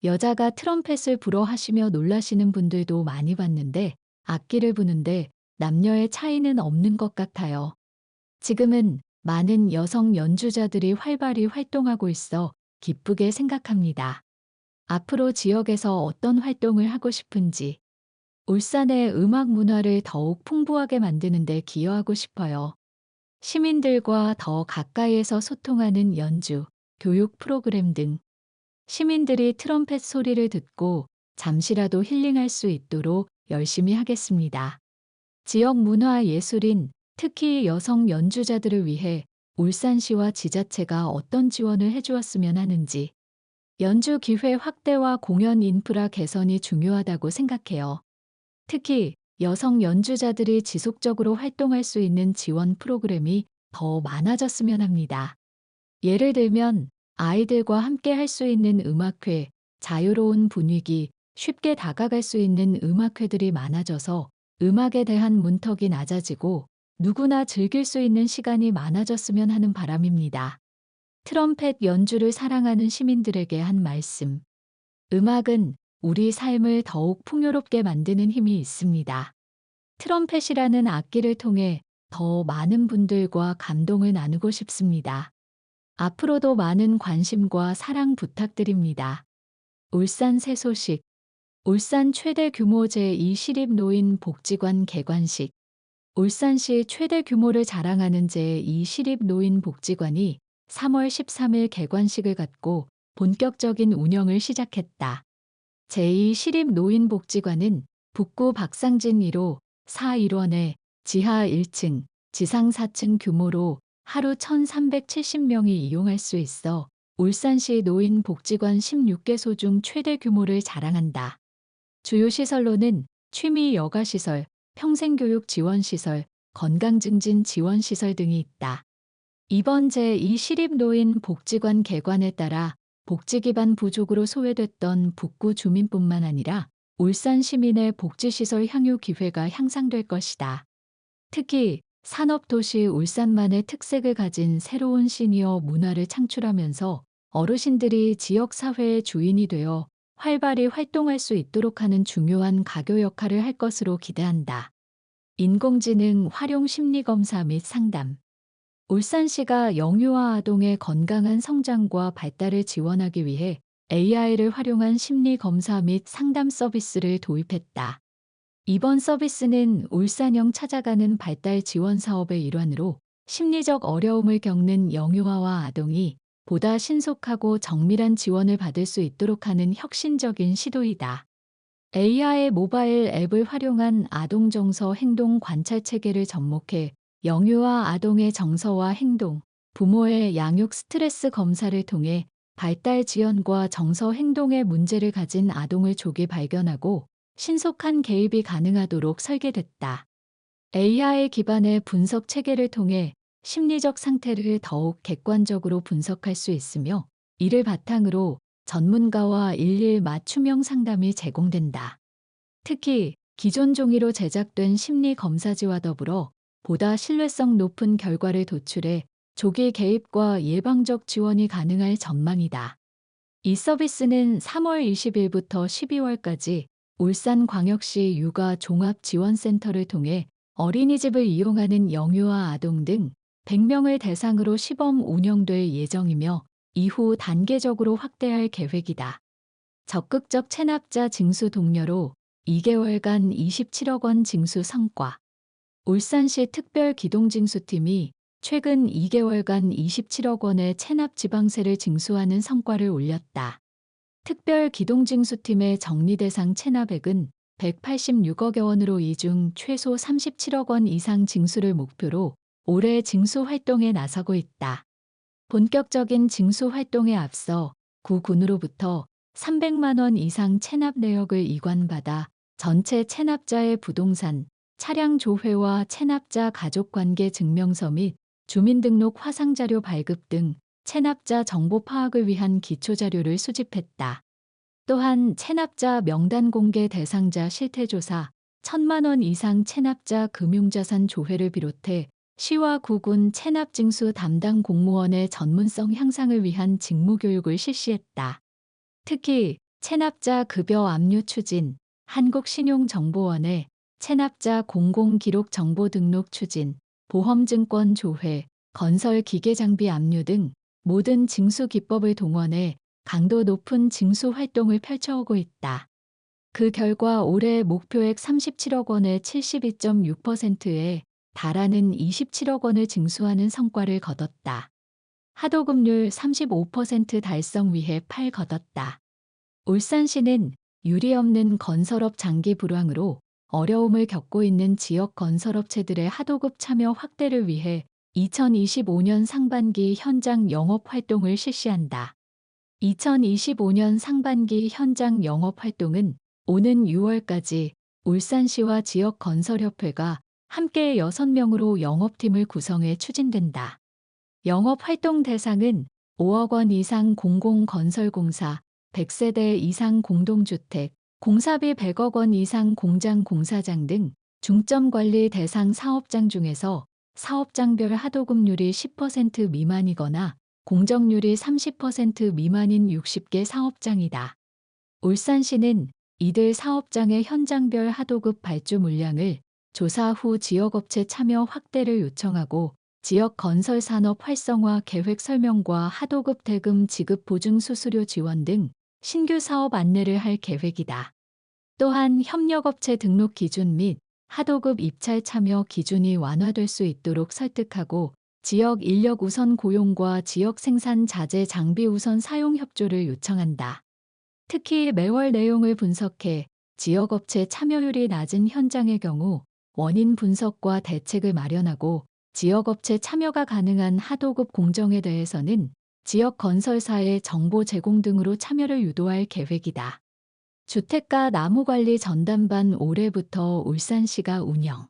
여자가 트럼펫을 불어 하시며 놀라시는 분들도 많이 봤는데 악기를 부는데 남녀의 차이는 없는 것 같아요. 지금은 많은 여성 연주자들이 활발히 활동하고 있어 기쁘게 생각합니다. 앞으로 지역에서 어떤 활동을 하고 싶은지, 울산의 음악 문화를 더욱 풍부하게 만드는 데 기여하고 싶어요. 시민들과 더 가까이에서 소통하는 연주, 교육 프로그램 등 시민들이 트럼펫 소리를 듣고 잠시라도 힐링할 수 있도록 열심히 하겠습니다. 지역 문화 예술인 특히 여성 연주자들을 위해 울산시와 지자체가 어떤 지원을 해주었으면 하는지, 연주 기회 확대와 공연 인프라 개선이 중요하다고 생각해요. 특히 여성 연주자들이 지속적으로 활동할 수 있는 지원 프로그램이 더 많아졌으면 합니다. 예를 들면 아이들과 함께 할 수 있는 음악회, 자유로운 분위기, 쉽게 다가갈 수 있는 음악회들이 많아져서 음악에 대한 문턱이 낮아지고 누구나 즐길 수 있는 시간이 많아졌으면 하는 바람입니다. 트럼펫 연주를 사랑하는 시민들에게 한 말씀. 음악은 우리 삶을 더욱 풍요롭게 만드는 힘이 있습니다. 트럼펫이라는 악기를 통해 더 많은 분들과 감동을 나누고 싶습니다. 앞으로도 많은 관심과 사랑 부탁드립니다. 울산 새 소식. 울산 최대 규모 제2시립노인 복지관 개관식. 울산시 최대 규모를 자랑하는 제2시립노인 복지관이 3월 13일 개관식을 갖고 본격적인 운영을 시작했다. 제2시립노인복지관은 북구 박상진 1호 4일원에 지하 1층, 지상 4층 규모로 하루 1,370명이 이용할 수 있어 울산시 노인복지관 16개소 중 최대 규모를 자랑한다. 주요 시설로는 취미 여가시설, 평생교육 지원시설, 건강증진 지원시설 등이 있다. 이번 제2시립노인 복지관 개관에 따라 복지 기반 부족으로 소외됐던 북구 주민뿐만 아니라 울산 시민의 복지시설 향유 기회가 향상될 것이다. 특히 산업도시 울산만의 특색을 가진 새로운 시니어 문화를 창출하면서 어르신들이 지역사회의 주인이 되어 활발히 활동할 수 있도록 하는 중요한 가교 역할을 할 것으로 기대한다. 인공지능 활용 심리검사 및 상담. 울산시가 영유아 아동의 건강한 성장과 발달을 지원하기 위해 AI를 활용한 심리검사 및 상담 서비스를 도입했다. 이번 서비스는 울산형 찾아가는 발달 지원 사업의 일환으로 심리적 어려움을 겪는 영유아와 아동이 보다 신속하고 정밀한 지원을 받을 수 있도록 하는 혁신적인 시도이다. AI 모바일 앱을 활용한 아동 정서 행동 관찰 체계를 접목해 영유아 아동의 정서와 행동, 부모의 양육 스트레스 검사를 통해 발달 지연과 정서 행동의 문제를 가진 아동을 조기 발견하고 신속한 개입이 가능하도록 설계됐다. AI 기반의 분석 체계를 통해 심리적 상태를 더욱 객관적으로 분석할 수 있으며 이를 바탕으로 전문가와 일일 맞춤형 상담이 제공된다. 특히 기존 종이로 제작된 심리 검사지와 더불어 보다 신뢰성 높은 결과를 도출해 조기 개입과 예방적 지원이 가능할 전망이다. 이 서비스는 3월 20일부터 12월까지 울산광역시 육아 종합지원센터를 통해 어린이집을 이용하는 영유아 아동 등 100명을 대상으로 시범 운영될 예정이며 이후 단계적으로 확대할 계획이다. 적극적 체납자 징수 독려로 2개월간 27억 원 징수 성과. 울산시 특별기동징수팀이 최근 2개월간 27억 원의 체납 지방세를 징수하는 성과를 올렸다. 특별기동징수팀의 정리대상 체납액은 186억여 원으로 이 중 최소 37억 원 이상 징수를 목표로 올해 징수 활동에 나서고 있다. 본격적인 징수 활동에 앞서 구군으로부터 300만 원 이상 체납 내역을 이관받아 전체 체납자의 부동산, 차량 조회와 체납자 가족관계 증명서 및 주민등록 화상자료 발급 등 체납자 정보 파악을 위한 기초자료를 수집했다. 또한 체납자 명단 공개 대상자 실태조사, 1,000만 원 이상 체납자 금융자산 조회를 비롯해 시와 구군 체납징수 담당 공무원의 전문성 향상을 위한 직무교육을 실시했다. 특히 체납자 급여 압류 추진, 한국신용정보원의 체납자 공공기록 정보 등록 추진, 보험증권 조회, 건설 기계장비 압류 등 모든 징수 기법을 동원해 강도 높은 징수 활동을 펼쳐오고 있다. 그 결과 올해 목표액 37억 원의 72.6%에 달하는 27억 원을 징수하는 성과를 거뒀다. 하도급률 35% 달성 위해 팔 거뒀다. 울산시는 유리 없는 건설업 장기 불황으로 어려움을 겪고 있는 지역 건설업체들의 하도급 참여 확대를 위해 2025년 상반기 현장 영업 활동을 실시한다. 2025년 상반기 현장 영업 활동은 오는 6월까지 울산시와 지역건설협회가 함께 6명으로 영업팀을 구성해 추진된다. 영업 활동 대상은 5억 원 이상 공공건설공사, 100세대 이상 공동주택, 공사비 100억 원 이상 공장 공사장 등 중점관리 대상 사업장 중에서 사업장별 하도급률이 10% 미만이거나 공정률이 30% 미만인 60개 사업장이다. 울산시는 이들 사업장의 현장별 하도급 발주 물량을 조사 후 지역업체 참여 확대를 요청하고 지역 건설 산업 활성화 계획 설명과 하도급 대금 지급 보증 수수료 지원 등 신규 사업 안내를 할 계획이다. 또한 협력업체 등록 기준 및 하도급 입찰 참여 기준이 완화될 수 있도록 설득하고 지역 인력 우선 고용과 지역 생산 자재 장비 우선 사용 협조를 요청한다. 특히 매월 내용을 분석해 지역업체 참여율이 낮은 현장의 경우 원인 분석과 대책을 마련하고 지역업체 참여가 가능한 하도급 공정에 대해서는 지역 건설사의 정보 제공 등으로 참여를 유도할 계획이다. 주택가 나무관리 전담반 올해부터 울산시가 운영.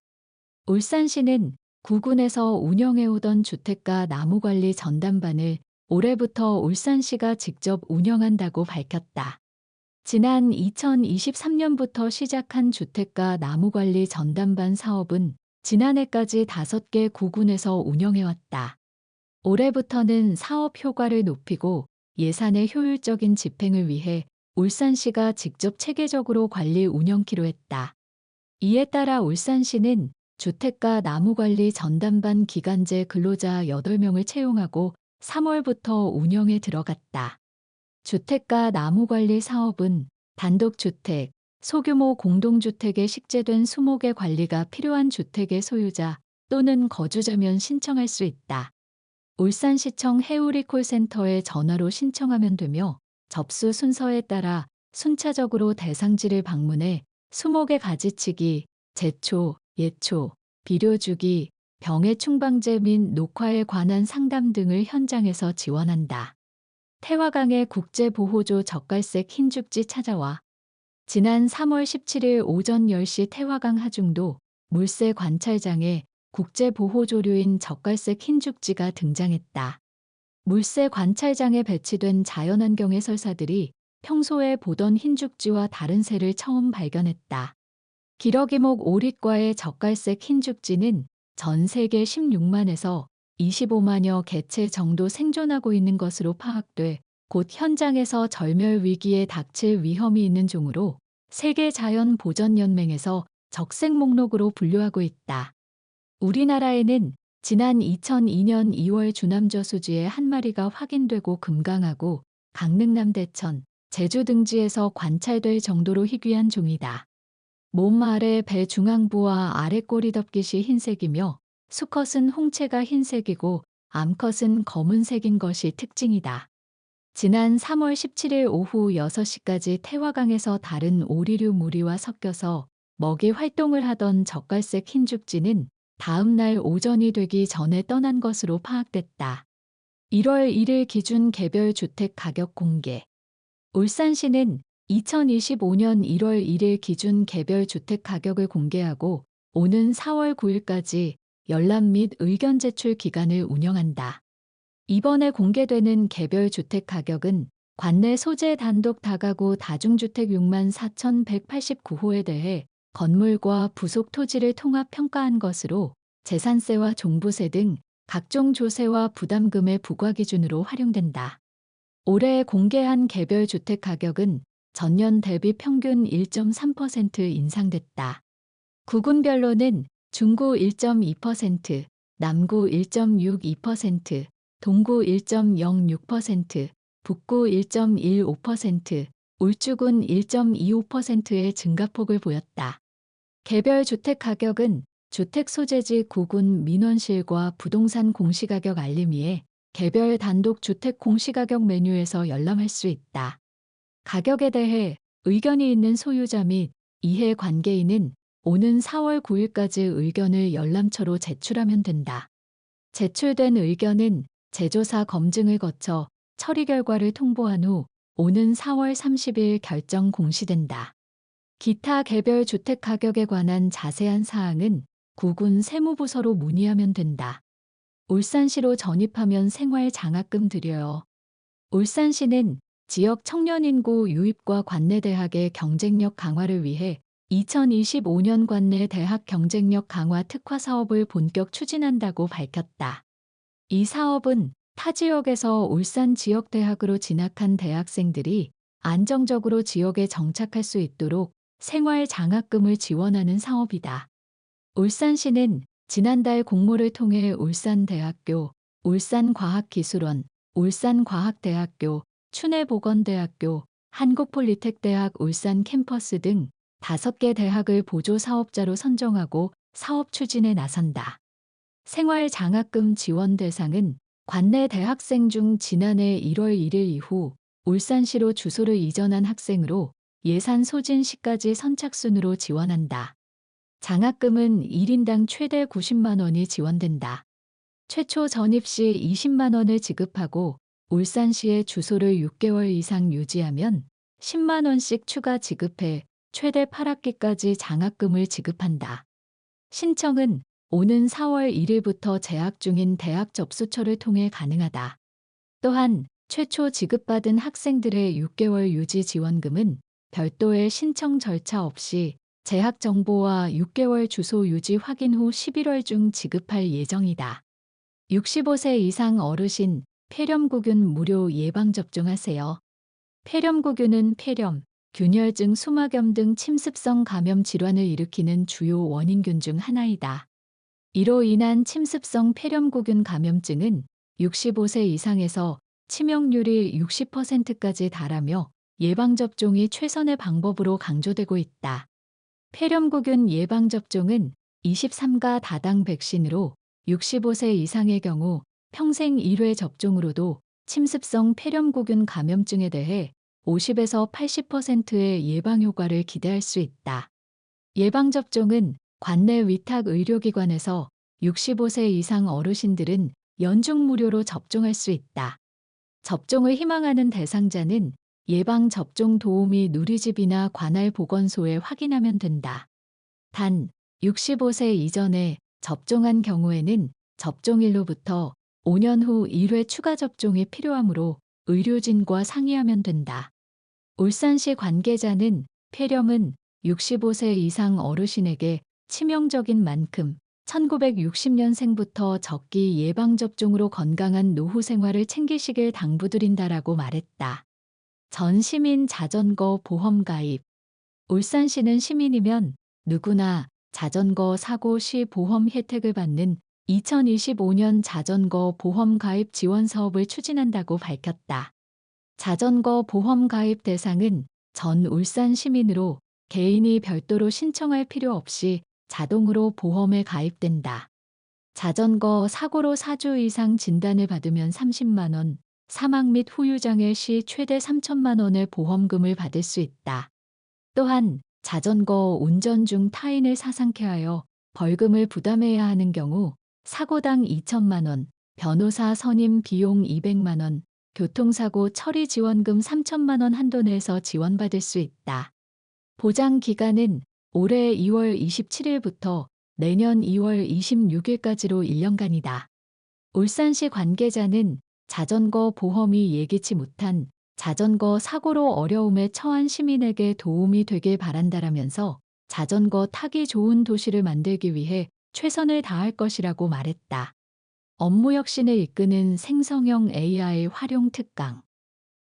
울산시는 구군에서 운영해오던 주택가 나무관리 전담반을 올해부터 울산시가 직접 운영한다고 밝혔다. 지난 2023년부터 시작한 주택가 나무관리 전담반 사업은 지난해까지 5개 구군에서 운영해왔다. 올해부터는 사업 효과를 높이고 예산의 효율적인 집행을 위해 울산시가 직접 체계적으로 관리 운영키로 했다. 이에 따라 울산시는 주택가 나무관리 전담반 기간제 근로자 8명을 채용하고 3월부터 운영에 들어갔다. 주택가 나무관리 사업은 단독주택, 소규모 공동주택에 식재된 수목의 관리가 필요한 주택의 소유자 또는 거주자면 신청할 수 있다. 울산시청 해우리 콜센터에 전화로 신청하면 되며 접수 순서에 따라 순차적으로 대상지를 방문해 수목의 가지치기, 제초, 예초, 비료 주기, 병해 충방제 및 녹화에 관한 상담 등을 현장에서 지원한다. 태화강의 국제보호조 젓갈색 흰죽지 찾아와. 지난 3월 17일 오전 10시 태화강 하중도 물새 관찰장에 국제보호조류인 젓갈색 흰죽지가 등장했다. 물새 관찰장에 배치된 자연환경 해설사들이 평소에 보던 흰죽지와 다른 새를 처음 발견했다. 기러기목 오릿과의 젓갈색 흰죽지는 전 세계 16만에서 25만여 개체 정도 생존하고 있는 것으로 파악돼 곧 현장에서 절멸 위기에 닥칠 위험이 있는 종으로 세계자연보전연맹에서 적색 목록으로 분류하고 있다. 우리나라에는 지난 2002년 2월 주남저수지에 한 마리가 확인되고 금강하고 강릉 남대천, 제주 등지에서 관찰될 정도로 희귀한 종이다. 몸 아래 배 중앙부와 아래 꼬리 덮깃이 흰색이며 수컷은 홍채가 흰색이고 암컷은 검은색인 것이 특징이다. 지난 3월 17일 오후 6시까지 태화강에서 다른 오리류 무리와 섞여서 먹이 활동을 하던 젓갈색 흰죽지는 다음 날 오전이 되기 전에 떠난 것으로 파악됐다. 1월 1일 기준 개별 주택 가격 공개. 울산시는 2025년 1월 1일 기준 개별 주택 가격을 공개하고 오는 4월 9일까지 열람 및 의견 제출 기간을 운영한다. 이번에 공개되는 개별 주택 가격은 관내 소재 단독 다가구 다중주택 64,189호에 대해 건물과 부속 토지를 통합 평가한 것으로 재산세와 종부세 등 각종 조세와 부담금의 부과 기준으로 활용된다. 올해 공개한 개별 주택 가격은 전년 대비 평균 1.3% 인상됐다. 구군별로는 중구 1.2%, 남구 1.62%, 동구 1.06%, 북구 1.15%, 울주군 1.25%의 증가폭을 보였다. 개별 주택 가격은 주택 소재지 구군 민원실과 부동산 공시가격 알림위에 개별 단독 주택 공시가격 메뉴에서 열람할 수 있다. 가격에 대해 의견이 있는 소유자 및 이해 관계인은 오는 4월 9일까지 의견을 열람처로 제출하면 된다. 제출된 의견은 제조사 검증을 거쳐 처리 결과를 통보한 후 오는 4월 30일 결정 공시된다. 기타 개별 주택 가격에 관한 자세한 사항은 구군 세무부서로 문의하면 된다. 울산시로 전입하면 생활 장학금 드려요. 울산시는 지역 청년 인구 유입과 관내 대학의 경쟁력 강화를 위해 2025년 관내 대학 경쟁력 강화 특화 사업을 본격 추진한다고 밝혔다. 이 사업은 타 지역에서 울산 지역 대학으로 진학한 대학생들이 안정적으로 지역에 정착할 수 있도록 생활 장학금을 지원하는 사업이다. 울산시는 지난달 공모를 통해 울산대학교, 울산과학기술원, 울산과학대학교, 춘해보건대학교, 한국폴리텍대학 울산 캠퍼스 등 5개 대학을 보조 사업자로 선정하고 사업 추진에 나선다. 생활 장학금 지원 대상은 관내 대학생 중 지난해 1월 1일 이후 울산시로 주소를 이전한 학생으로 예산 소진 시까지 선착순으로 지원한다. 장학금은 1인당 최대 90만 원이 지원된다. 최초 전입 시 20만 원을 지급하고 울산시의 주소를 6개월 이상 유지하면 10만 원씩 추가 지급해 최대 8학기까지 장학금을 지급한다. 신청은 오는 4월 1일부터 재학 중인 대학 접수처를 통해 가능하다. 또한 최초 지급받은 학생들의 6개월 유지 지원금은 별도의 신청 절차 없이 재학 정보와 6개월 주소 유지 확인 후 11월 중 지급할 예정이다. 65세 이상 어르신 폐렴구균 무료 예방접종하세요. 폐렴구균은 폐렴, 균열증, 수막염 등 침습성 감염 질환을 일으키는 주요 원인균 중 하나이다. 이로 인한 침습성 폐렴구균 감염증은 65세 이상에서 치명률이 60%까지 달하며 예방접종이 최선의 방법으로 강조되고 있다. 폐렴구균 예방접종은 23가 다당 백신으로 65세 이상의 경우 평생 1회 접종으로도 침습성 폐렴구균 감염증에 대해 50에서 80%의 예방 효과를 기대할 수 있다. 예방접종은 관내 위탁 의료기관에서 65세 이상 어르신들은 연중 무료로 접종할 수 있다. 접종을 희망하는 대상자는 예방접종 도우미 누리집이나 관할 보건소에 확인하면 된다. 단, 65세 이전에 접종한 경우에는 접종일로부터 5년 후 1회 추가 접종이 필요하므로 의료진과 상의하면 된다. 울산시 관계자는 폐렴은 65세 이상 어르신에게 치명적인 만큼 1960년생부터 적기 예방접종으로 건강한 노후 생활을 챙기시길 당부드린다라고 말했다. 전 시민 자전거 보험 가입. 울산시는 시민이면 누구나 자전거 사고 시 보험 혜택을 받는 2025년 자전거 보험 가입 지원 사업을 추진한다고 밝혔다. 자전거 보험 가입 대상은 전 울산 시민으로 개인이 별도로 신청할 필요 없이 자동으로 보험에 가입된다. 자전거 사고로 4주 이상 진단을 받으면 30만 원, 사망 및 후유장애 시 최대 3천만 원의 보험금을 받을 수 있다. 또한 자전거 운전 중 타인을 사상케 하여 벌금을 부담해야 하는 경우 사고당 2천만 원, 변호사 선임 비용 200만 원, 교통사고 처리 지원금 3천만 원 한도 내에서 지원받을 수 있다. 보장 기간은 올해 2월 27일부터 내년 2월 26일까지로 1년간이다. 울산시 관계자는 자전거 보험이 예기치 못한 자전거 사고로 어려움에 처한 시민에게 도움이 되길 바란다라면서 자전거 타기 좋은 도시를 만들기 위해 최선을 다할 것이라고 말했다. 업무 혁신을 이끄는 생성형 AI 활용 특강.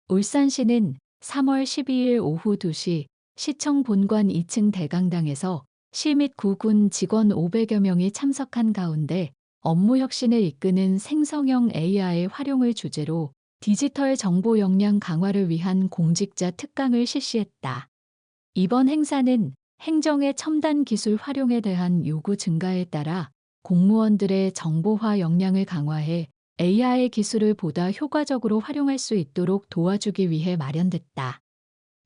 울산시는 3월 12일 오후 2시 시청 본관 2층 대강당에서 시 및 구군 직원 500여 명이 참석한 가운데 업무 혁신을 이끄는 생성형 AI 활용을 주제로 디지털 정보 역량 강화를 위한 공직자 특강을 실시했다. 이번 행사는 행정의 첨단 기술 활용에 대한 요구 증가에 따라 공무원들의 정보화 역량을 강화해 AI 기술을 보다 효과적으로 활용할 수 있도록 도와주기 위해 마련됐다.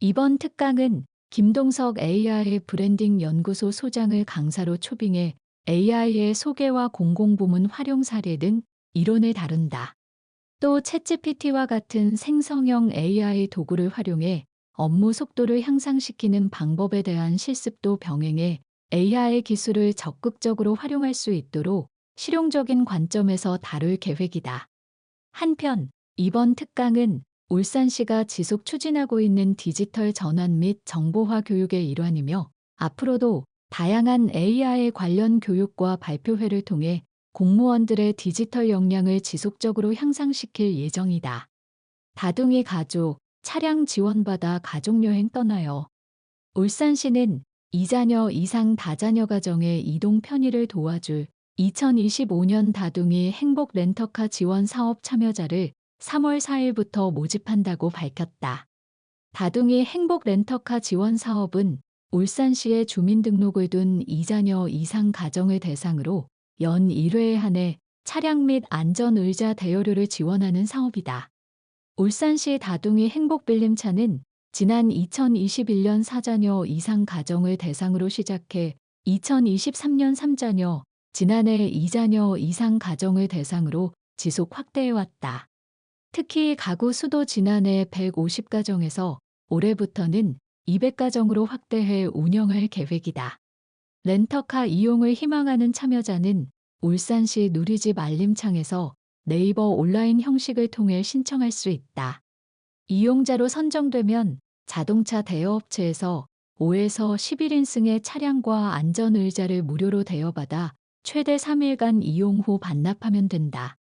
이번 특강은 김동석 AI 브랜딩 연구소 소장을 강사로 초빙해 AI의 소개와 공공부문 활용 사례 등 이론을 다룬다. 또 챗GPT와 같은 생성형 AI 도구를 활용해 업무 속도를 향상시키는 방법에 대한 실습도 병행해 AI 기술을 적극적으로 활용할 수 있도록 실용적인 관점에서 다룰 계획이다. 한편 이번 특강은 울산시가 지속 추진하고 있는 디지털 전환 및 정보화 교육의 일환이며 앞으로도 다양한 AI 관련 교육과 발표회를 통해 공무원들의 디지털 역량을 지속적으로 향상시킬 예정이다. 다둥이 가족, 차량 지원받아 가족여행 떠나요. 울산시는 2자녀 이상 다자녀 가정의 이동 편의를 도와줄 2025년 다둥이 행복 렌터카 지원 사업 참여자를 3월 4일부터 모집한다고 밝혔다. 다둥이 행복 렌터카 지원 사업은 울산시에 주민등록을 둔 2자녀 이상 가정을 대상으로 연 1회에 한해 차량 및 안전의자 대여료를 지원하는 사업이다. 울산시 다둥이 행복빌림차는 지난 2021년 4자녀 이상 가정을 대상으로 시작해 2023년 3자녀, 지난해 2자녀 이상 가정을 대상으로 지속 확대해왔다. 특히 가구 수도 지난해 150가정에서 올해부터는 200가정으로 확대해 운영할 계획이다. 렌터카 이용을 희망하는 참여자는 울산시 누리집 알림창에서 네이버 온라인 형식을 통해 신청할 수 있다. 이용자로 선정되면 자동차 대여업체에서 5에서 11인승의 차량과 안전의자를 무료로 대여받아 최대 3일간 이용 후 반납하면 된다.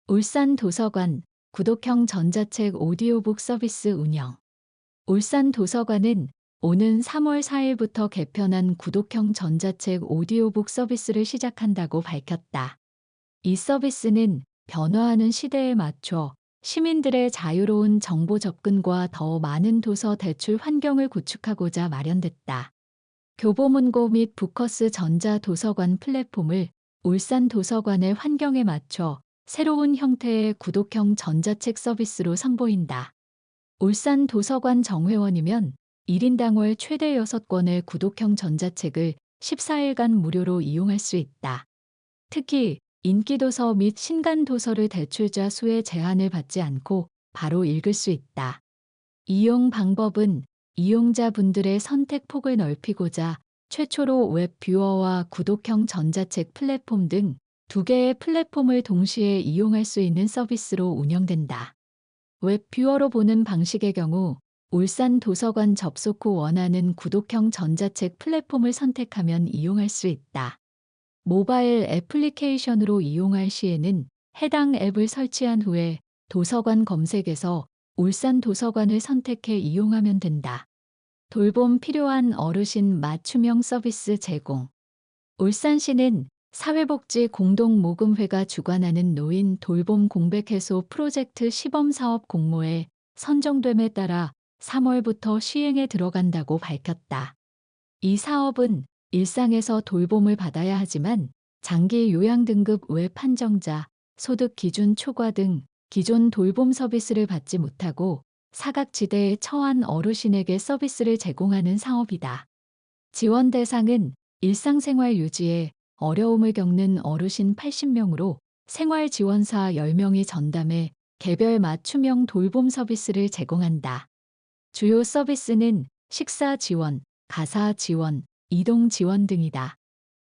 울산 도서관, 구독형 전자책 오디오북 서비스 운영. 울산 도서관은 오는 3월 4일부터 개편한 구독형 전자책 오디오북 서비스를 시작한다고 밝혔다. 이 서비스는 변화하는 시대에 맞춰 시민들의 자유로운 정보 접근과 더 많은 도서 대출 환경을 구축하고자 마련됐다. 교보문고 및 부커스 전자도서관 플랫폼을 울산 도서관의 환경에 맞춰 새로운 형태의 구독형 전자책 서비스로 선보인다. 울산 도서관 정회원이면 1인당 월 최대 6권의 구독형 전자책을 14일간 무료로 이용할 수 있다. 특히 인기도서 및 신간도서를 대출자 수에 제한을 받지 않고 바로 읽을 수 있다. 이용 방법은 이용자분들의 선택 폭을 넓히고자 최초로 웹뷰어와 구독형 전자책 플랫폼 등 2개의 플랫폼을 동시에 이용할 수 있는 서비스로 운영된다. 웹뷰어로 보는 방식의 경우 울산 도서관 접속 후 원하는 구독형 전자책 플랫폼을 선택하면 이용할 수 있다. 모바일 애플리케이션으로 이용할 시에는 해당 앱을 설치한 후에 도서관 검색에서 울산 도서관을 선택해 이용하면 된다. 돌봄 필요한 어르신 맞춤형 서비스 제공. 울산시는 사회복지공동모금회가 주관하는 노인 돌봄 공백 해소 프로젝트 시범사업 공모에 선정됨에 따라 3월부터 시행에 들어간다고 밝혔다. 이 사업은 일상에서 돌봄을 받아야 하지만 장기 요양 등급 외 판정자, 소득 기준 초과 등 기존 돌봄 서비스를 받지 못하고 사각지대에 처한 어르신에게 서비스를 제공하는 사업이다. 지원 대상은 일상생활 유지에 어려움을 겪는 어르신 80명으로 생활지원사 10명이 전담해 개별 맞춤형 돌봄 서비스를 제공한다. 주요 서비스는 식사 지원, 가사 지원, 이동 지원 등이다.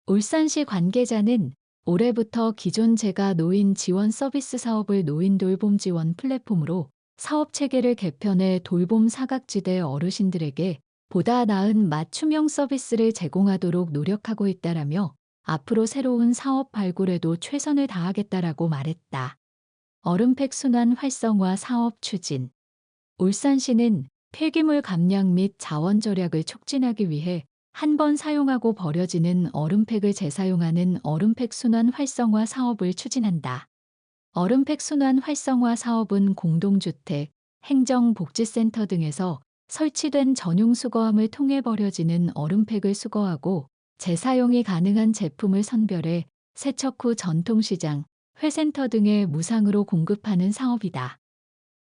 울산시 관계자는 올해부터 기존 재가 노인 지원 서비스 사업을 노인 돌봄 지원 플랫폼으로 사업 체계를 개편해 돌봄 사각지대 어르신들에게 보다 나은 맞춤형 서비스를 제공하도록 노력하고 있다라며 앞으로 새로운 사업 발굴에도 최선을 다하겠다라고 말했다. 얼음팩 순환 활성화 사업 추진. 울산시는 폐기물 감량 및 자원 절약을 촉진하기 위해 한 번 사용하고 버려지는 얼음팩을 재사용하는 얼음팩 순환 활성화 사업을 추진한다. 얼음팩 순환 활성화 사업은 공동주택, 행정복지센터 등에서 설치된 전용 수거함을 통해 버려지는 얼음팩을 수거하고 재사용이 가능한 제품을 선별해 세척 후 전통시장, 회센터 등에 무상으로 공급하는 사업이다.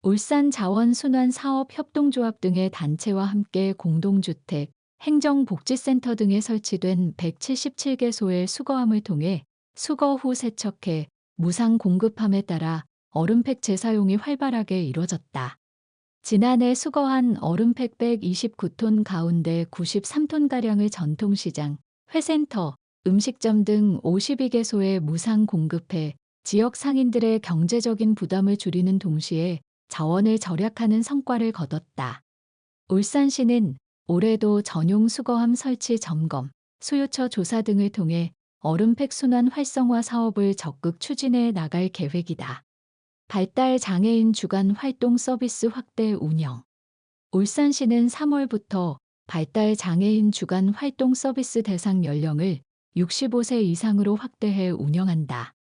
울산 자원순환사업협동조합 등의 단체와 함께 공동주택, 행정복지센터 등에 설치된 177개소의 수거함을 통해 수거 후 세척해 무상 공급함에 따라 얼음팩 재사용이 활발하게 이뤄졌다. 지난해 수거한 얼음팩 129톤 가운데 93톤가량을 전통시장, 회센터, 음식점 등 52개소에 무상 공급해 지역 상인들의 경제적인 부담을 줄이는 동시에 자원을 절약하는 성과를 거뒀다. 울산시는 올해도 전용 수거함 설치 점검, 수요처 조사 등을 통해 얼음팩 순환 활성화 사업을 적극 추진해 나갈 계획이다. 발달 장애인 주간 활동 서비스 확대 운영. 울산시는 3월부터 발달 장애인 주간 활동 서비스 대상 연령을 65세 이상으로 확대해 운영한다.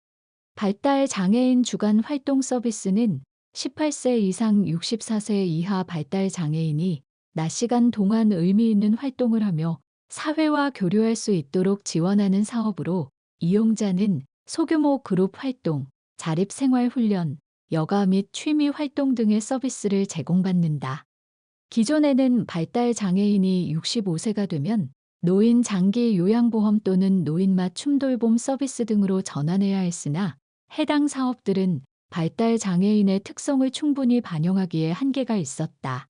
발달 장애인 주간 활동 서비스는 18세 이상 64세 이하 발달 장애인이 낮 시간 동안 의미 있는 활동을 하며 사회와 교류할 수 있도록 지원하는 사업으로 이용자는 소규모 그룹 활동, 자립생활훈련, 여가 및 취미 활동 등의 서비스를 제공받는다. 기존에는 발달 장애인이 65세가 되면 노인 장기 요양보험 또는 노인 맞춤 돌봄 서비스 등으로 전환해야 했으나 해당 사업들은 발달 장애인의 특성을 충분히 반영하기에 한계가 있었다.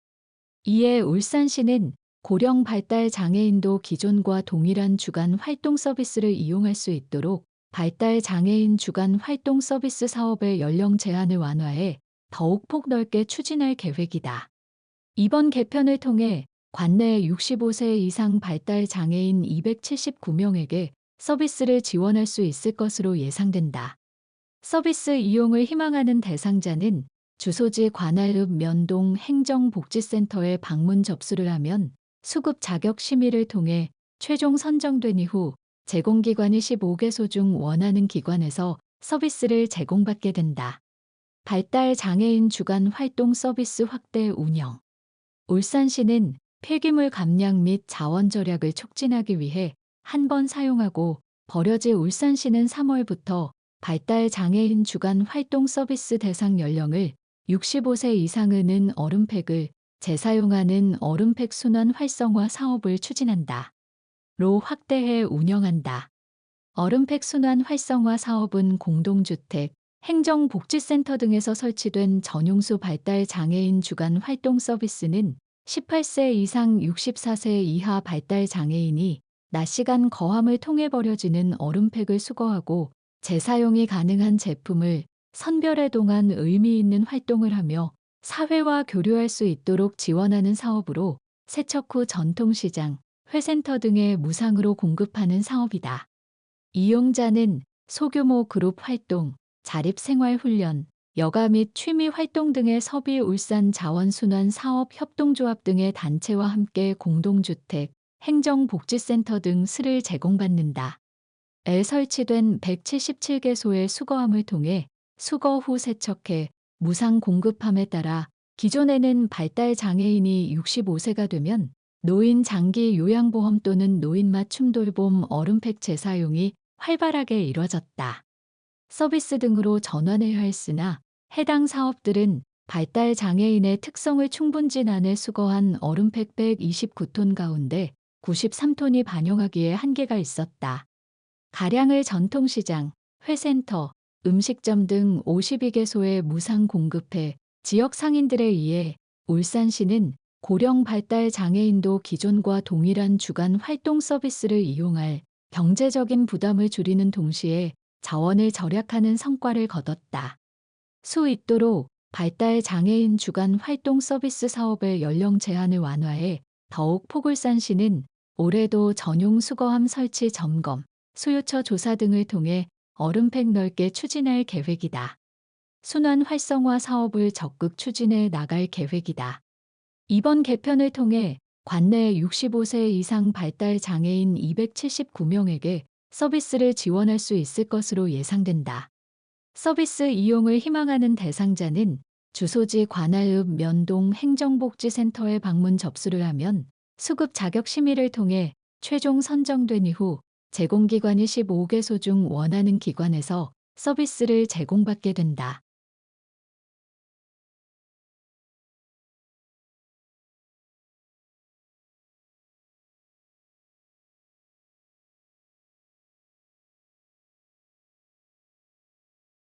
이에 울산시는 고령 발달 장애인도 기존과 동일한 주간 활동 서비스를 이용할 수 있도록 발달 장애인 주간 활동 서비스 사업의 연령 제한을 완화해 더욱 폭넓게 추진할 계획이다. 이번 개편을 통해 관내 65세 이상 발달 장애인 279명에게 서비스를 지원할 수 있을 것으로 예상된다. 서비스 이용을 희망하는 대상자는 주소지 관할읍 면동 행정복지센터에 방문 접수를 하면 수급 자격 심의를 통해 최종 선정된 이후 제공기관이 15개소 중 원하는 기관에서 서비스를 제공받게 된다. 발달 장애인 주간 활동 서비스 확대 운영. 울산시는 폐기물 감량 및 자원 절약을 촉진하기 위해 한 번 사용하고 버려질 울산시는 3월부터 발달 장애인 주간 활동 서비스 대상 연령을 65세 이상은 얼음팩을 재사용하는 얼음팩 순환 활성화 사업을 추진한다. 로 확대해 운영한다. 얼음팩 순환 활성화 사업은 공동주택, 행정복지센터 등에서 설치된 전용수 발달 장애인 주간 활동 서비스는 18세 이상 64세 이하 발달 장애인이 낮 시간 거함을 통해 버려지는 얼음팩을 수거하고 재사용이 가능한 제품을 선별해 동안 의미 있는 활동을 하며 사회와 교류할 수 있도록 지원하는 사업으로 세척 후 전통시장, 회센터 등에 무상으로 공급하는 사업이다. 이용자는 소규모 그룹 활동, 자립생활훈련, 여가 및 취미 활동 등의 서비 울산 자원순환 사업 협동조합 등의 단체와 함께 공동주택, 행정복지센터 등 스를 제공받는다. 에 설치된 177개소의 수거함을 통해 수거 후 세척해 무상 공급함에 따라 기존에는 발달 장애인이 65세가 되면 노인 장기 요양보험 또는 노인 맞춤 돌봄 어른팩 재사용이 활발하게 이뤄졌다. 서비스 등으로 전환해야 했으나 해당 사업들은 발달 장애인의 특성을 충분진안에 수거한 어른팩 129톤 가운데 93톤이 반영하기에 한계가 있었다. 가량을 전통시장, 회센터, 음식점 등 52개소에 무상 공급해 지역 상인들에 의해 울산시는 고령 발달 장애인도 기존과 동일한 주간 활동 서비스를 이용할 경제적인 부담을 줄이는 동시에 자원을 절약하는 성과를 거뒀다. 수 있도록 발달 장애인 주간 활동 서비스 사업의 연령 제한을 완화해 더욱 폭을 싼 시는 올해도 전용 수거함 설치 점검, 수요처 조사 등을 통해 어른팩 넓게 추진할 계획이다. 순환 활성화 사업을 적극 추진해 나갈 계획이다. 이번 개편을 통해 관내 65세 이상 발달 장애인 279명에게 서비스를 지원할 수 있을 것으로 예상된다. 서비스 이용을 희망하는 대상자는 주소지 관할읍 면동 행정복지센터에 방문 접수를 하면 수급 자격 심의를 통해 최종 선정된 이후 제공기관이 15개소 중 원하는 기관에서 서비스를 제공받게 된다.